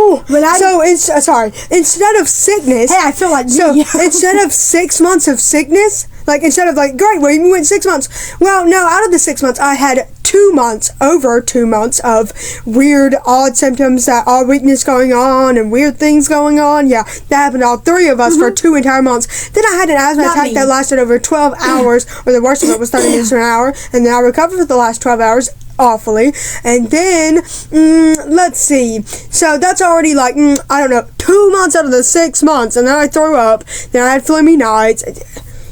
instead of sickness, hey, I feel like instead of 6 months of sickness, like instead of like, great, well, you went 6 months. Well, no, out of the 6 months, I had 2 months, over 2 months of weird, odd symptoms, that odd weakness going on and weird things going on. Yeah, that happened to all 3 of us for 2 entire months. Then I had an asthma attack that lasted over 12 hours, or the worst of it was 30 minutes to an hour, and then I recovered for the last 12 hours. Awfully. And then let's see, so that's already like I don't know, 2 months out of the 6 months, and then I threw up, then I had phlegmy nights.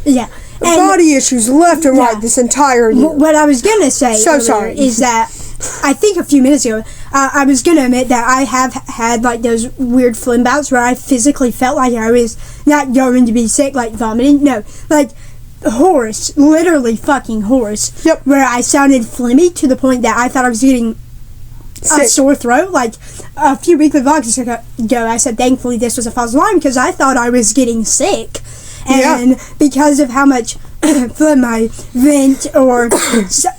Yeah, body issues left and right this entire year. What I was gonna say is that I think a few minutes ago I was gonna admit that I have had like those weird phlegm bouts where I physically felt like I was not going to be sick, like vomiting. No, like hoarse, literally fucking hoarse. Yep. Where I sounded phlegmy to the point that I thought I was getting a sore throat. Like a few weekly vlogs ago, I said thankfully this was a false alarm because I thought I was getting sick, and because of how much phlegm I vent or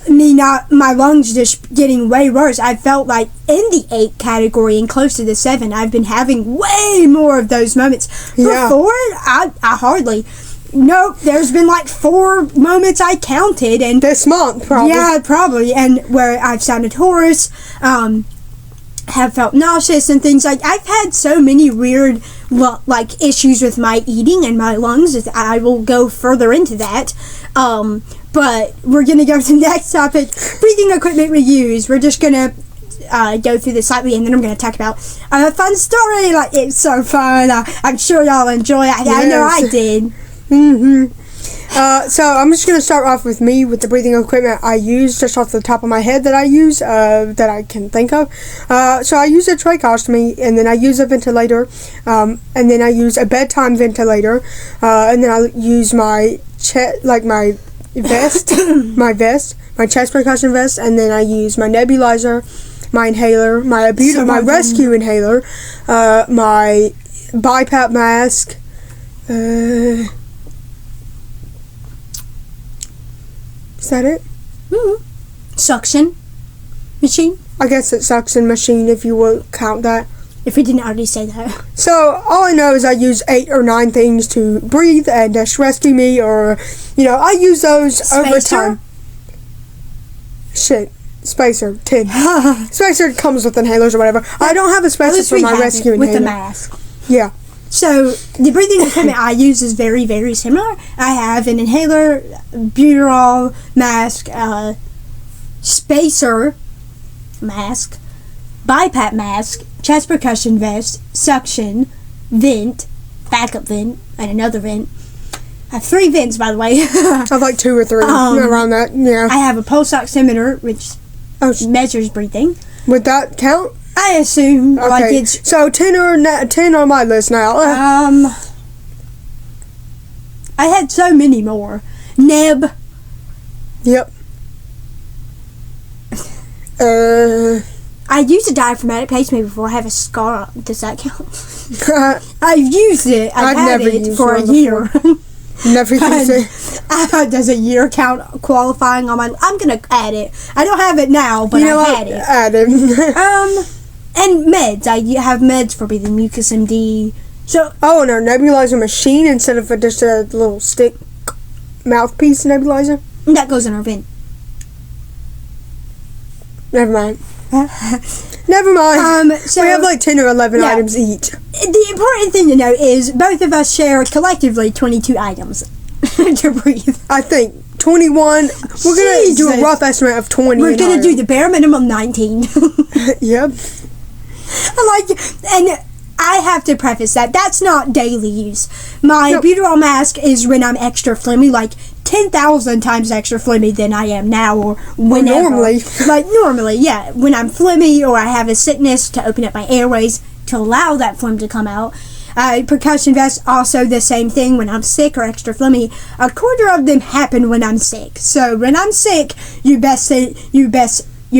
my lungs just getting way worse, I felt like in the 8 category and close to the 7. I've been having way more of those moments. Before, I hardly. Nope, there's been like 4 moments I counted, and this month probably. Yeah, probably, and where I've sounded hoarse, have felt nauseous and things like. I've had so many weird like issues with my eating and my lungs. I will go further into that. But we're gonna go to the next topic: breathing equipment we use. We're just gonna go through this slightly, and then I'm going to talk about a fun story. Like, it's so fun. I'm sure y'all enjoy it. I know I did. So I'm just going to start off with me with the breathing equipment I use, just off the top of my head that I use, that I can think of. So I use a tracheostomy, and then I use a ventilator, and then I use a bedtime ventilator, and then I use my my vest, my chest percussion vest, and then I use my nebulizer, my inhaler, my rescue inhaler, my BiPAP mask, is that it? Mm-hmm. Suction machine? I guess it's suction machine if you will count that. If we didn't already say that. So, all I know is I use 8 or 9 things to breathe and just rescue me, or, I use those over time. Shit. Spacer, 10. Spacer comes with inhalers or whatever. I don't have a spacer for my rescue inhaler. With the mask. Yeah. So, the breathing equipment I use is very, very similar. I have an inhaler, butyral mask, spacer mask, BiPAP mask, chest percussion vest, suction, vent, backup vent, and another vent. I have 3 vents, by the way. I have like 2 or 3 around that, yeah. I have a pulse oximeter, which measures breathing. Would that count? I assume. Okay. Like it's so 10 on my list now. I had so many more. Neb. Yep. I used a diaphragmatic pacemaker before. I have a scar. Does that count? I've used it. I've had never it used for a year. Never used it. Does a year count qualifying on my? I'm gonna add it. I don't have it now, but I had it. Add it. And meds. I have meds for breathing. Mucus MD, So, and our nebulizer machine instead of just a little stick mouthpiece nebulizer. that goes in our vent. Never mind. Never mind. So we have like 10 or 11 items each. The important thing to note is both of us share collectively 22 items to breathe. I think 21. We're going to do a rough estimate of 20. We're going to do the bare minimum 19. Yep. And I have to preface that's not daily use. My albuterol mask is when I'm extra phlegmy, like 10,000 times extra phlegmy than I am now, or whenever. Normally. Normally, yeah. When I'm phlegmy or I have a sickness, to open up my airways to allow that phlegm to come out. Percussion vests, also the same thing. When I'm sick or extra phlegmy, a quarter of them happen when I'm sick. So when I'm sick, you're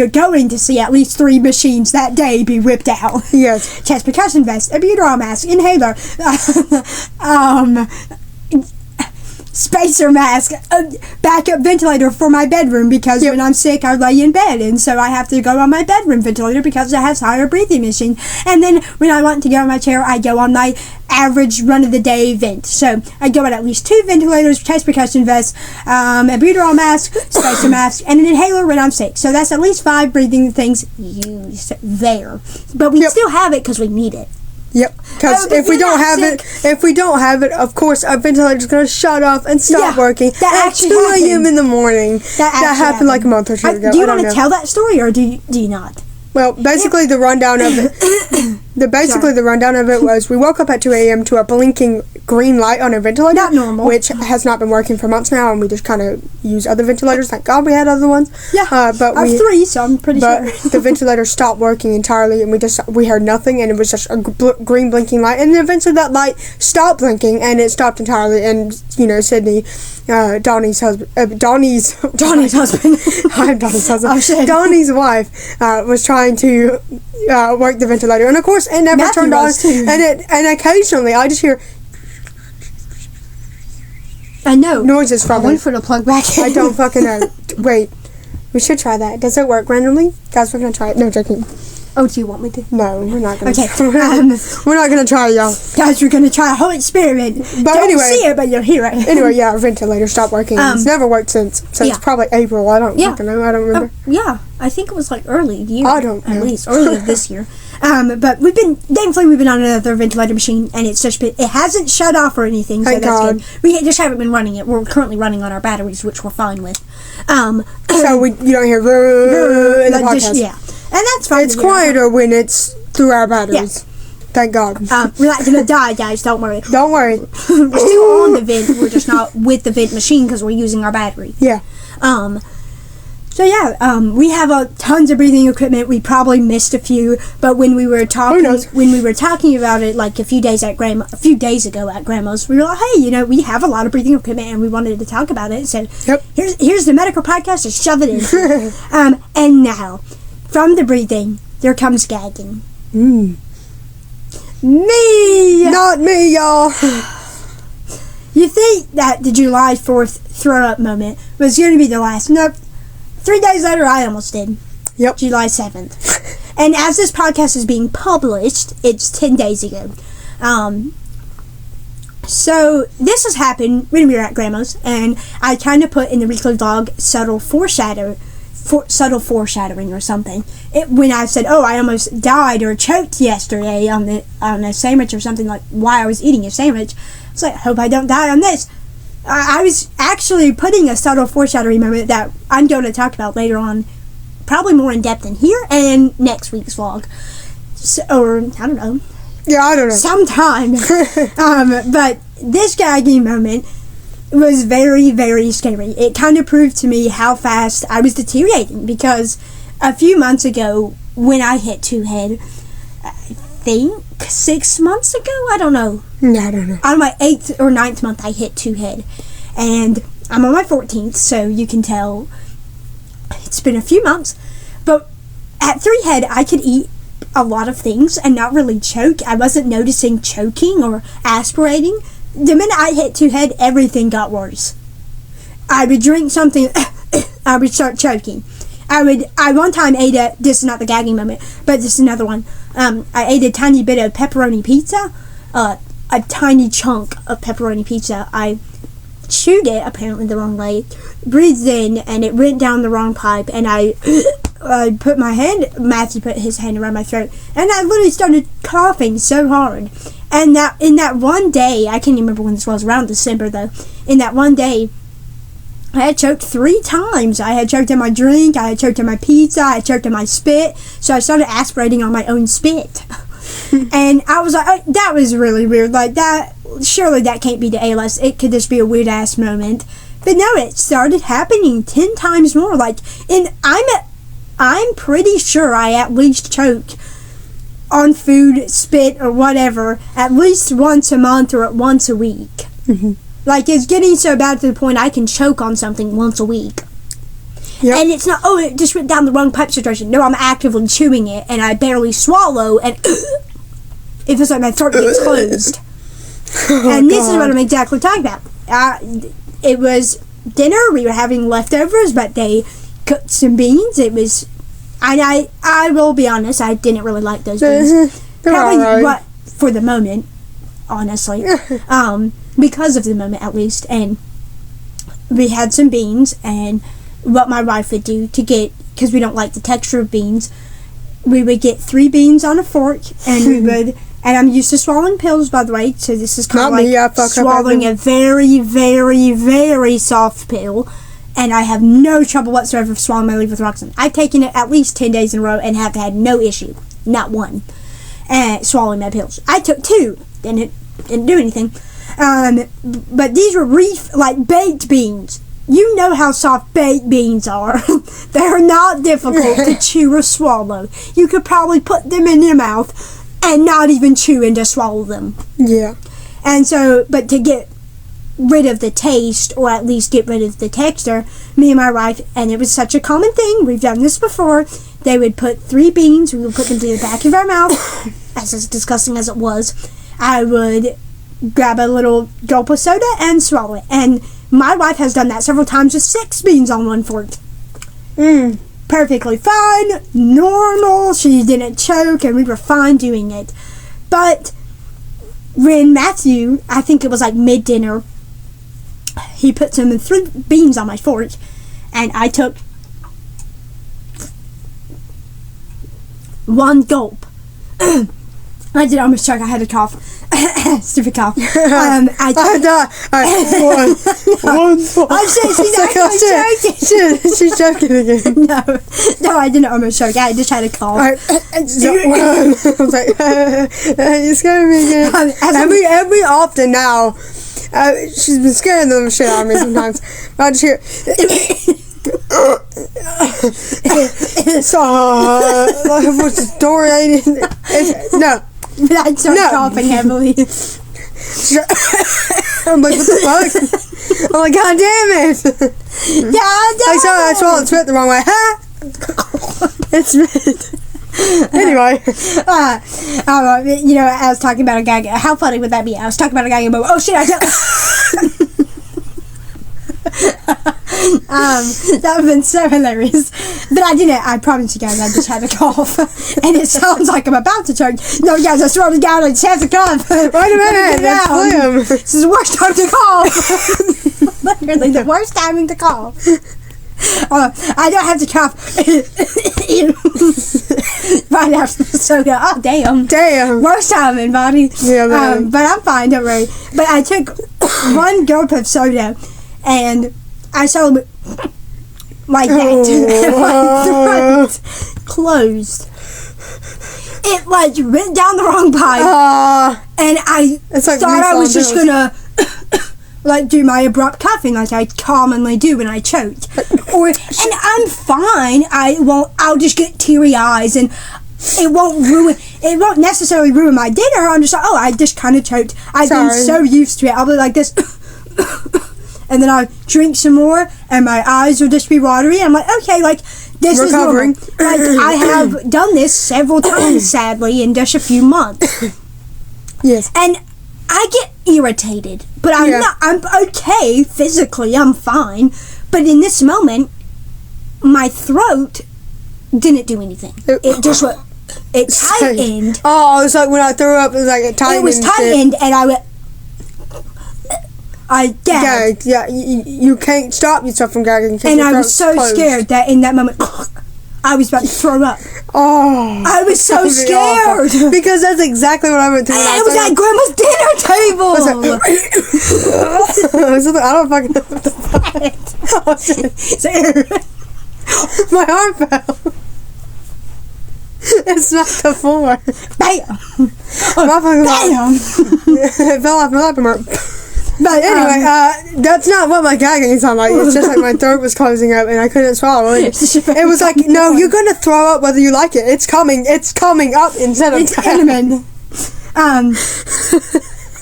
going to see at least 3 machines that day be whipped out. Yes. Chest percussion vest, albuterol mask, inhaler, spacer mask, backup ventilator for my bedroom, because when I'm sick I lay in bed, and so I have to go on my bedroom ventilator because it has higher breathing machine. And then when I want to go on my chair, I go on my average run-of-the-day vent. So I go at least 2 ventilators, chest percussion vest, albuterol mask, spacer mask, and an inhaler when I'm sick. So that's at least 5 breathing things used there. But we still have it because we need it. Yep. Because if we don't have it, of course our ventilator's going to shut off and stop working at 2 a.m. in the morning. That happened like a month or two ago. Do you want to tell that story, or do you not? Well, basically the rundown of it. The rundown of it was we woke up at 2 a.m. to a blinking green light on our ventilator. Not normal. Which has not been working for months now, and we just kind of use other ventilators. Thank God we had other ones. Yeah. But I have 3, so I'm pretty sure. But the ventilator stopped working entirely, and we heard nothing, and it was just a green blinking light. And then eventually that light stopped blinking, and it stopped entirely. And Sydney, Donnie's husband. I'm Donnie's husband. Oh, shit. Donnie's wife was trying to work the ventilator, and of course it never turned on. And occasionally I just hear. I know noises from it. I went for the plug back in. I don't fucking know. Wait, we should try that. Does it work randomly? Guys, we're gonna try it. No, joking. Oh, do you want me to? No, we're not gonna. Okay. We're not gonna try it, y'all. Guys, we're gonna try a whole experiment. But don't see it, but you'll hear it. Anyway, yeah, our ventilator stopped working. It's never worked since. So it's probably April. I don't fucking know. I don't remember. Yeah, I think it was like early year. I don't know. At least early this year. But thankfully we've been on another ventilator machine, and it hasn't shut off or anything, so that's good. We just haven't been running it. We're currently running on our batteries, which we're fine with. So you don't hear in the podcast. And that's fine. It's quieter when it's through our batteries. Yeah. Thank God. We're not gonna die, guys. Don't worry. Don't worry. We're still on the vent. We're just not with the vent machine because we're using our battery. Yeah. So we have tons of breathing equipment. We probably missed a few, but when we were talking about it like a few days ago at Grandma's, we were like, hey, we have a lot of breathing equipment, and we wanted to talk about it. So here's the medical podcast to shove it in. And now, from the breathing, there comes gagging. Me, not me, y'all. You think that the July 4th throw up moment was going to be the last? Nope. 3 days later, I almost did. Yep. July 7th. And as this podcast is being published, it's 10 days ago. So this has happened when we were at Grandma's, and I kind of put in the weekly vlog subtle foreshadowing or something. When I said, I almost died or choked yesterday on a sandwich or something, like while I was eating a sandwich. It's like, hope I don't die on this. I was actually putting a subtle foreshadowing moment that I'm going to talk about later on, probably more in depth in here and next week's vlog. Or, I don't know. Yeah, I don't know. Sometime. But this gagging moment was very, very scary. It kind of proved to me how fast I was deteriorating, because a few months ago, when I hit 2 head, I think 6 months ago, I don't know. No, I don't know. On my 8th or 9th month, I hit 2 head. And I'm on my 14th, so you can tell it's been a few months. But at 3 head, I could eat a lot of things and not really choke. I wasn't noticing choking or aspirating. The minute I hit 2 head, everything got worse. I would drink something, I would start choking. I one time ate this is not the gagging moment, but this is another one. I ate a tiny bit of pepperoni pizza, a tiny chunk of pepperoni pizza. I chewed it apparently the wrong way, breathed in, and it went down the wrong pipe, and I put my hand, Matthew put his hand around my throat, and I literally started coughing so hard. And that in that one day, I can't remember when this was, around December though, in that one day, I had choked 3 times. I had choked on my drink, I had choked on my pizza, I had choked on my spit, so I started aspirating on my own spit. And I was like, oh, that was really weird, like that, surely that can't be the ALS, it could just be a weird ass moment. But no, it started happening 10 times more, like, and I'm pretty sure I at least choked on food, spit, or whatever, at least once a month or once a week. Mm-hmm. Like, it's getting so bad to the point I can choke on something once a week. Yep. And it's not, oh, it just went down the wrong pipe situation. No, I'm actively chewing it, and I barely swallow, and it feels like my throat gets closed. And this is what I'm exactly talking about. It was dinner, we were having leftovers, but they cooked some beans. It was, I will be honest, I didn't really like those beans. Probably right. what, for the moment, honestly. Because of the moment, at least. And we had some beans, and what my wife would do to get, because we don't like the texture of beans, we would get 3 beans on a fork, and we would, and I'm used to swallowing pills, by the way, so this is kind of like swallowing a very, very, very soft pill, and I have no trouble whatsoever swallowing my levothyroxine. I've taken it at least 10 days in a row and have had no issue, not one, swallowing my pills. I took 2, didn't do anything, but these were like baked beans. You know how soft baked beans are. They're not difficult to chew or swallow. You could probably put them in your mouth and not even chew and just swallow them. Yeah. And so, but to get rid of the taste, or at least get rid of the texture, me and my wife, and it was such a common thing, we've done this before, they would put 3 beans, we would put them to the back of our mouth, as disgusting as it was. I would grab a little gulp of soda and swallow it. And my wife has done that several times with 6 beans on one fork. Perfectly fine, normal, she didn't choke, and we were fine doing it. But when Matthew, I think it was like mid-dinner, he put some 3 beans on my fork, and I took 1 gulp. I did almost choke. I had a cough. Stupid cough. I took one. I'm saying she's actually joking. She's joking again. No, I didn't almost choke. I just had a cough. I was like, you're scaring me again. Every often now, she's been scaring the shit out of me sometimes. I just hear. What's the story? No. But I started coughing heavily. I'm like, what the fuck? I'm like, God damn it! I swallowed spit the wrong way. It's spit. Anyway. You know, I was talking about a gag. How funny would that be? I was talking about a gagging moment. Oh shit, that would have been so hilarious. But I didn't. I promise you guys, I just had a cough. And it sounds like I'm about to choke. No, guys, I swear to God, I just had a cough. Wait a minute, that's William. This is the worst time to cough. Literally the worst timing to cough. I don't have to cough right after the soda. Oh, damn. Worst timing, buddy. Yeah, man. But I'm fine, don't worry. But I took 1 gulp of soda, and I saw it like that. My throat closed. It like went down the wrong pipe, and I thought I was just gonna like do my abrupt coughing like I commonly do when I choked. And I'm fine. I'll just get teary eyes, and it won't necessarily ruin my dinner. I'm just like, oh, I just kind of choked. I've been so used to it. I'll be like this. And then I'll drink some more, and my eyes will just be watery. I'm like, okay, like, this is normal. Like, I have done this several times, sadly, in just a few months. Yes. And I get irritated, but I'm okay physically, I'm fine. But in this moment, my throat didn't do anything. It just went, it tightened. Oh, it's like when I threw up, it was like it tightened. It was tightened, and I gagged. Yeah, you can't stop yourself from gagging. And I was so scared that in that moment, I was about to throw up. Oh. I was so scared. Awful. Because that's exactly what I went through. And it was at Grandma's dinner table. I don't fucking know what the fuck. My arm fell. It's not the floor. Bam! Bam! It fell off my lap. But anyway, that's not what my gagging sounded like. It's just like my throat was closing up and I couldn't swallow it. It was like, no, you're gonna throw up whether you like it. It's coming up instead of coming.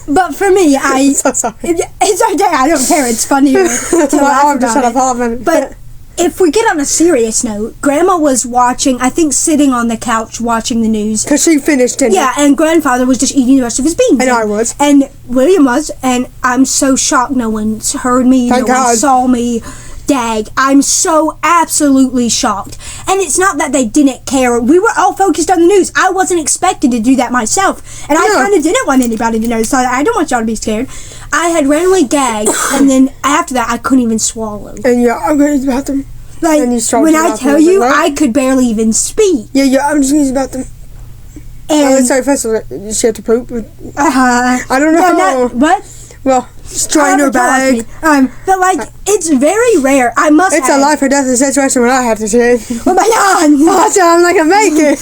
But for me, I'm so sorry. It's okay. I don't care. It's funny to laugh about it. But if we get on a serious note, Grandma was watching, I think sitting on the couch watching the news. Because she finished dinner. Yeah, and Grandfather was just eating the rest of his beans. And I was. And William was, and I'm so shocked no one heard me, Thank God. One saw me. Dag, I'm so absolutely shocked. And it's not that they didn't care. We were all focused on the news. I wasn't expected to do that myself. And I kind of didn't want anybody to know, so I don't want y'all to be scared. I had randomly gagged, and then after that, I couldn't even swallow. And yeah, I'm going to use the bathroom. Like, when I tell you, I could barely even speak. Yeah, I'm just going to use the bathroom. And sorry, first of all, she had to poop. I don't know. What? Well, strain her bag. But like, it's very rare. I must. It's a life or death situation when I have to shit. Oh my God! I'm like, I make it.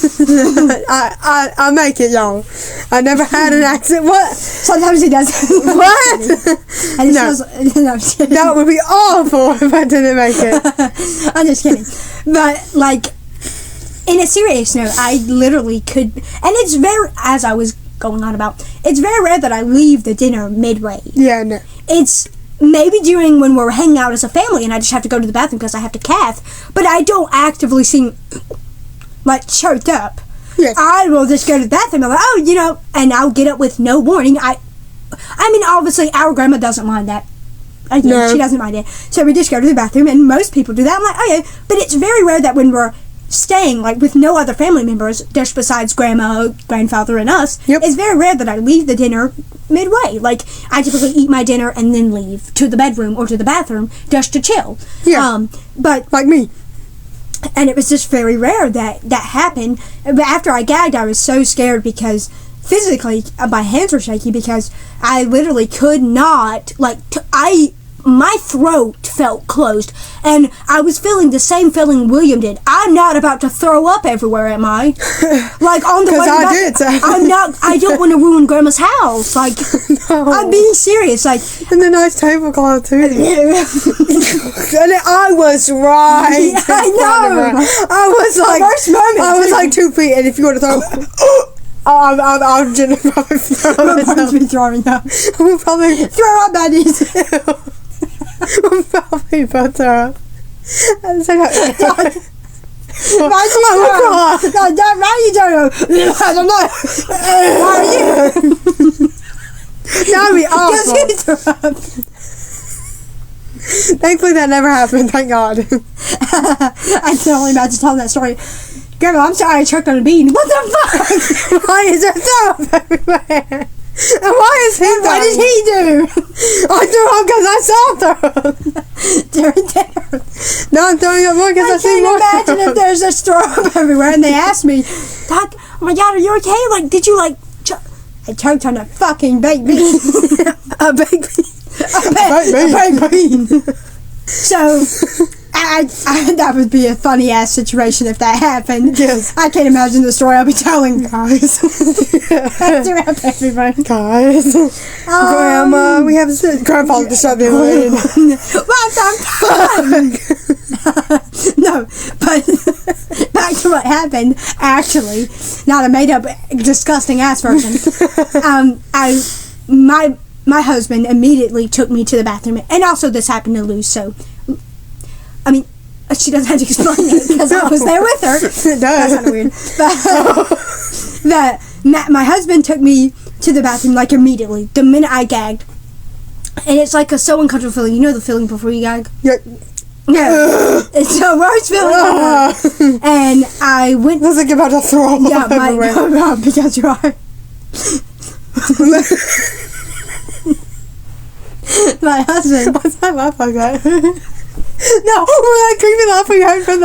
I make it, y'all. I never had an accident. What? Sometimes he does. What? And no. That would be awful if I didn't make it. I'm just kidding. But like, in a serious note, I literally could, and it's very, as I was going on about, it's very rare that I leave the dinner midway. Yeah, no. It's maybe during when we're hanging out as a family and I just have to go to the bathroom because I have to cath, but I don't actively seem like choked up. Yes. I will just go to the bathroom and I'm like, and I'll get up with no warning. I mean, obviously our grandma doesn't mind that. No. She doesn't mind it. So we just go to the bathroom and most people do that. I'm like, okay, but it's very rare that when we're staying like with no other family members just besides grandma, grandfather, and us, it's very rare that I leave the dinner midway. Like, I typically eat my dinner and then leave to the bedroom or to the bathroom just to chill. But like me. And it was just very rare that happened. But after I gagged, I was so scared because physically my hands were shaky because I literally could not, my throat felt closed, and I was feeling the same feeling William did. I'm not about to throw up everywhere, am I? Like, on the way back, I'm not. I don't want to ruin Grandma's house. Like, no. I'm being serious. Like, and the nice tablecloth too. And I was right. I know. I was like, first moment, I was like 2 feet, and if you were to throw up, I'm gonna probably throwing up. We'll probably throw up, baddies. We'll probably both throw up. It's like, why you don't know? I don't know. Why are you? That would be awful. Thankfully that never happened, thank God. I can only imagine telling that story. Grandma, I'm sorry I choked on a bean. What the fuck? Why is there throw up everywhere? And what did he do? I threw up because I saw throw up. During dinner. No, I'm throwing up more because I see more. I can't imagine if there's just throw up everywhere and they asked me, Doc, oh my God, are you okay? Like, did you I choked on a fucking baked bean. A baked bean. A baked bean. So, that would be a funny ass situation if that happened. Yes. I can't imagine the story I'll be telling, guys. Everybody. Guys. Grandma, we have grandfather to shut the way. No, but back to what happened. Actually, not a made up, disgusting ass version. My husband immediately took me to the bathroom, and also this happened to Luz, so I mean, she doesn't have to explain it because I was there with her. That's kind of weird. But my husband took me to the bathroom like immediately, the minute I gagged. And it's like a so uncomfortable feeling. You know the feeling before you gag? Yeah. No, it's the worst feeling ever. And I went. I was like about to throw up. Yeah, because you are. My husband. What's that laugh like that? No, we're like creepy laugh we heard from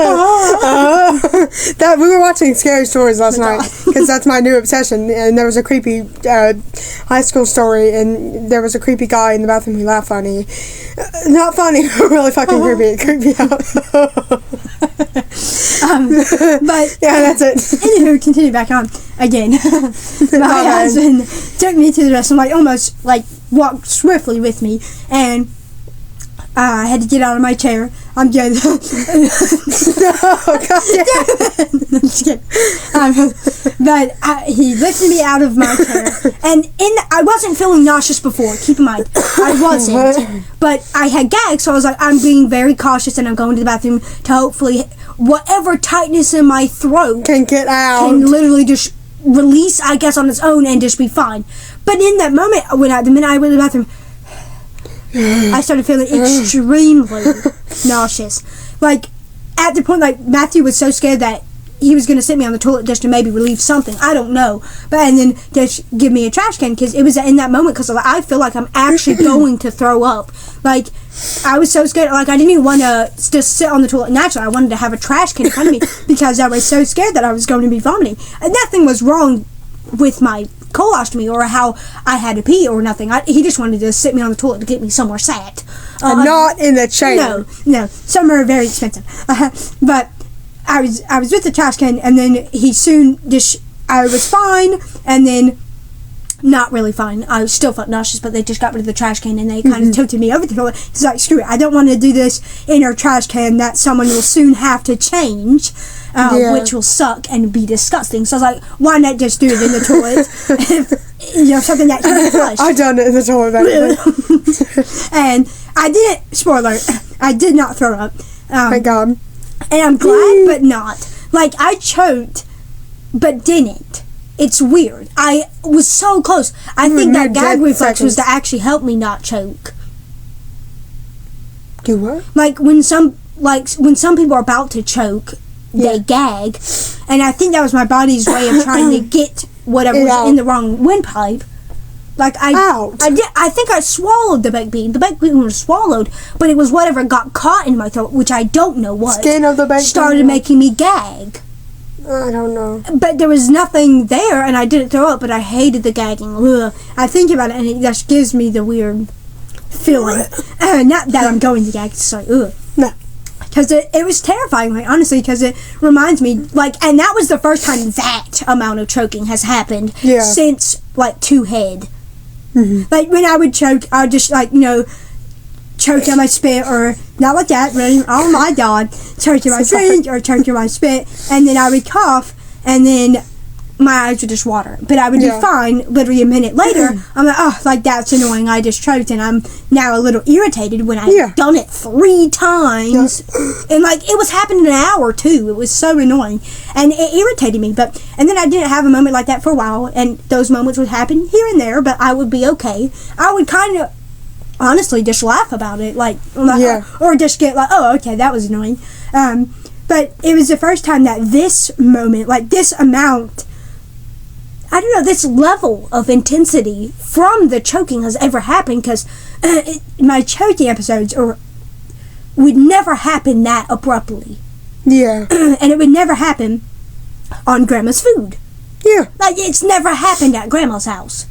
that we were watching Scary Stories last night because that's my new obsession. And there was a creepy high school story, and there was a creepy guy in the bathroom who laughed funny. Not funny, really fucking creepy. It creeped me out. But yeah, that's it. Anywho, continue back on again. My husband took me to the restroom, like almost like walked swiftly with me, and I had to get out of my chair. I'm good. No, God damn. Just kidding. But he lifted me out of my chair, and I wasn't feeling nauseous before. Keep in mind, I wasn't. But I had gagged, so I was like, I'm being very cautious, and I'm going to the bathroom to hopefully whatever tightness in my throat can get out, can literally just release, I guess, on its own and just be fine. But in that moment, the minute I went to the bathroom, I started feeling extremely nauseous. Like, at the point, like, Matthew was so scared that he was going to sit me on the toilet just to maybe relieve something. I don't know. And then just give me a trash can, because it was in that moment, because I feel like I'm actually going to throw up. Like, I was so scared. Like, I didn't even want to just sit on the toilet naturally. I wanted to have a trash can in front of me because I was so scared that I was going to be vomiting. And nothing was wrong with my colostomy or how I had to pee or nothing. He just wanted to sit me on the toilet to get me somewhere sat. Not in the chair. No. Somewhere very expensive. But I was with the trash can, and then he soon just, I was fine, and then not really fine. I still felt nauseous, but they just got rid of the trash can, and they kind of tilted me over the toilet. It's like, screw it, I don't want to do this in our trash can that someone will soon have to change, which will suck and be disgusting. So I was like, why not just do it in the toilet? Something that can be flushed. I done it in the toilet. And I didn't, spoiler, I did not throw up. Thank God. And I'm glad, but not. Like, I choked, but didn't. It's weird. I was so close. I think that gag reflex was to actually help me not choke. Do what? Like, when some people are about to choke, they gag. And I think that was my body's way of trying to get whatever was in the wrong windpipe. Like, I think I swallowed the baked bean. The baked bean was swallowed, but it was whatever got caught in my throat, which I don't know what. Skin of the baked bean started making me gag. I don't know. But there was nothing there, and I didn't throw up, but I hated the gagging. Ugh. I think about it, and it just gives me the weird feeling. Not that I'm going to gag, it's like, ugh. No. Because it was terrifying, like, honestly, because it reminds me, like, and that was the first time that amount of choking has happened since, like, 2 head. Mm-hmm. Like, when I would choke, I would just, like, choke on my spit, or not like that, really. Oh my God, choke on my drink or choke on my spit, and then I would cough, and then my eyes would just water. But I would be fine. Literally a minute later, I'm like, oh, like that's annoying. I just choked, and I'm now a little irritated when I've done it 3 times, and like it was happening an hour too. It was so annoying, and it irritated me. And then I didn't have a moment like that for a while, and those moments would happen here and there, but I would be okay. I would kind of honestly just laugh about it, or just get like, oh, okay, that was annoying. But it was the first time that this moment, like this amount, I don't know, this level of intensity from the choking has ever happened, because my choking episodes would never happen that abruptly. Yeah. And it would never happen on Grandma's food. Yeah. Like, it's never happened at Grandma's house.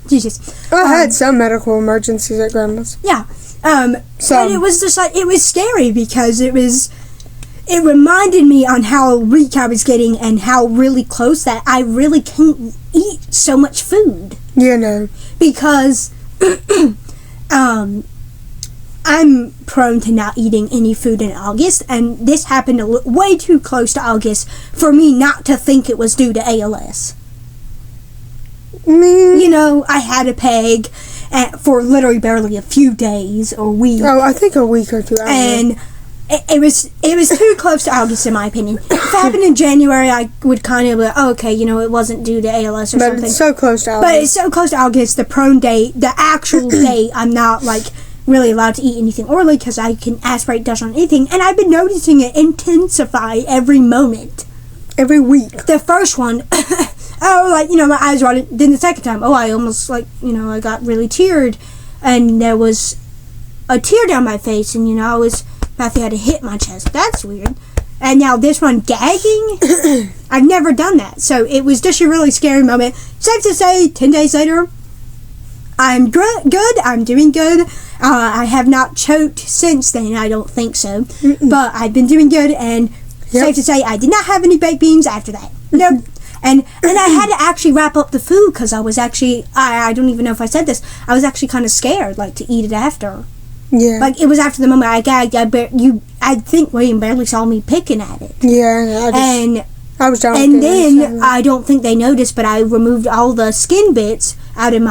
Jesus. I had some medical emergencies at Grandma's. Yeah. But it was just like, it was scary because it reminded me on how weak I was getting and how really close that I really can't eat so much food. Yeah, no. Because I'm prone to not eating any food in August, and this happened way too close to August for me not to think it was due to ALS. I had a peg for literally barely a few days or weeks. Oh, I think a week or 2 hours. And it was too close to August, in my opinion. If it happened in January, I would kind of be like, oh, okay, it wasn't due to ALS or something. But it's so close to August. But it's so close to August, the prone date, the actual date, I'm not, like, really allowed to eat anything orally because I can aspirate dust on anything, and I've been noticing it intensify every moment. Every week. The first one, my eyes were on it. Then the second time, I almost, I got really teared, and there was a tear down my face, and, Matthew had to hit my chest. That's weird. And now this one, gagging, I've never done that. So it was just a really scary moment. Safe to say, 10 days later, I'm good. I'm doing good. I have not choked since then. I don't think so. Mm-mm. But I've been doing good, and safe to say, I did not have any baked beans after that. Nope. And I had to actually wrap up the food because I was actually, I don't even know if I said this, I was actually kind of scared, to eat it after. Yeah. It was after the moment I gagged. I think William barely saw me picking at it. Yeah. I was down. And then I don't think they noticed, but I removed all the skin bits out of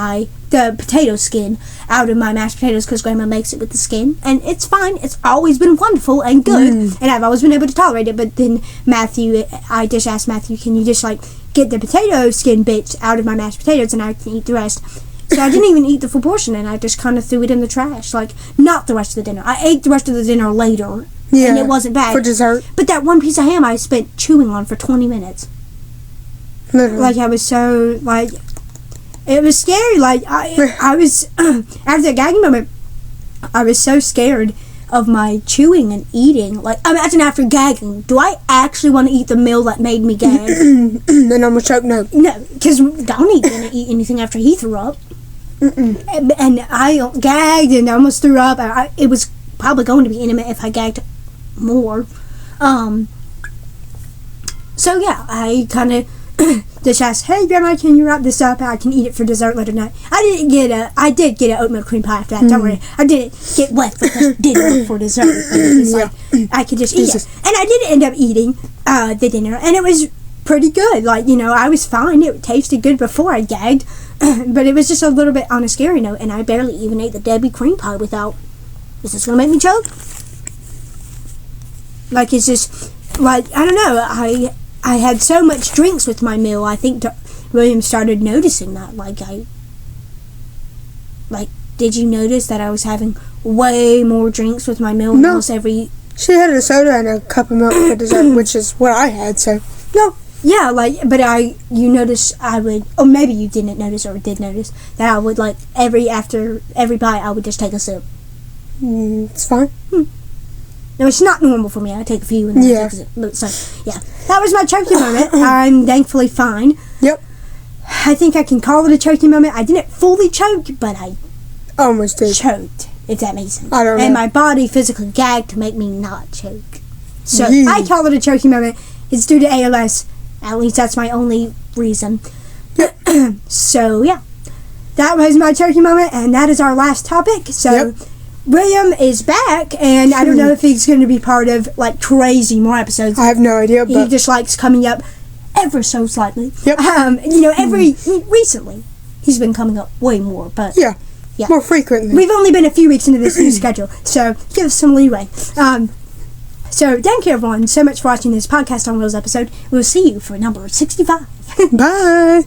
the potato skin out of my mashed potatoes because Grandma makes it with the skin, and it's fine. It's always been wonderful and good, and I've always been able to tolerate it. But then I just asked Matthew, can you just get the potato skin bits out of my mashed potatoes and I can eat the rest? So I didn't even eat the full portion, and I just kind of threw it in the trash. Not the rest of the dinner. I ate the rest of the dinner later, and it wasn't bad. For dessert. But that one piece of ham I spent chewing on for 20 minutes. Literally. I was so, it was scary. I was, after the gagging moment, I was so scared of my chewing and eating. Imagine after gagging, do I actually want to eat the meal that made me gag? Then I'm going to choke, no. No, because Donnie didn't eat anything after he threw up. And I gagged and almost threw up. It was probably going to be intimate if I gagged more. So yeah, I kind of just asked, hey Grandma, can you wrap this up? I can eat it for dessert later tonight. I did get an oatmeal cream pie after that. Don't worry, I didn't get left because dinner for dessert. I could just eat it, and I did end up eating the dinner, and it was pretty good. I was fine. It tasted good before I gagged, but it was just a little bit on a scary note, and I barely even ate the Debbie cream pie without. Is this gonna make me choke? It's just I don't know. I had so much drinks with my meal. I think William started noticing that. Did you notice that I was having way more drinks with my meal almost every... She had a soda and a cup of milk for dessert, which is what I had, so... No. Yeah, you noticed I would... Or maybe you didn't notice or did notice that I would, after every bite, I would just take a sip. It's fine. No, it's not normal for me. I take a few and then I take a sip. So, yeah. That was my choking moment. I'm thankfully fine. Yep. I think I can call it a choking moment. I didn't fully choke, but I almost did. Choked, if that makes sense. I don't know. And my body physically gagged to make me not choke. So I call it a choking moment. It's due to ALS. At least that's my only reason. So, yeah. That was my choking moment, and that is our last topic. So, William is back, and I don't know if he's going to be part of, crazy more episodes. I have no idea, but... He just likes coming up ever so slightly. Yep. Recently, he's been coming up way more, but... Yeah. More frequently. We've only been a few weeks into this new schedule, so give us some leeway. So, thank you, everyone, so much for watching this podcast on Wheelz episode. We'll see you for number 65. Bye!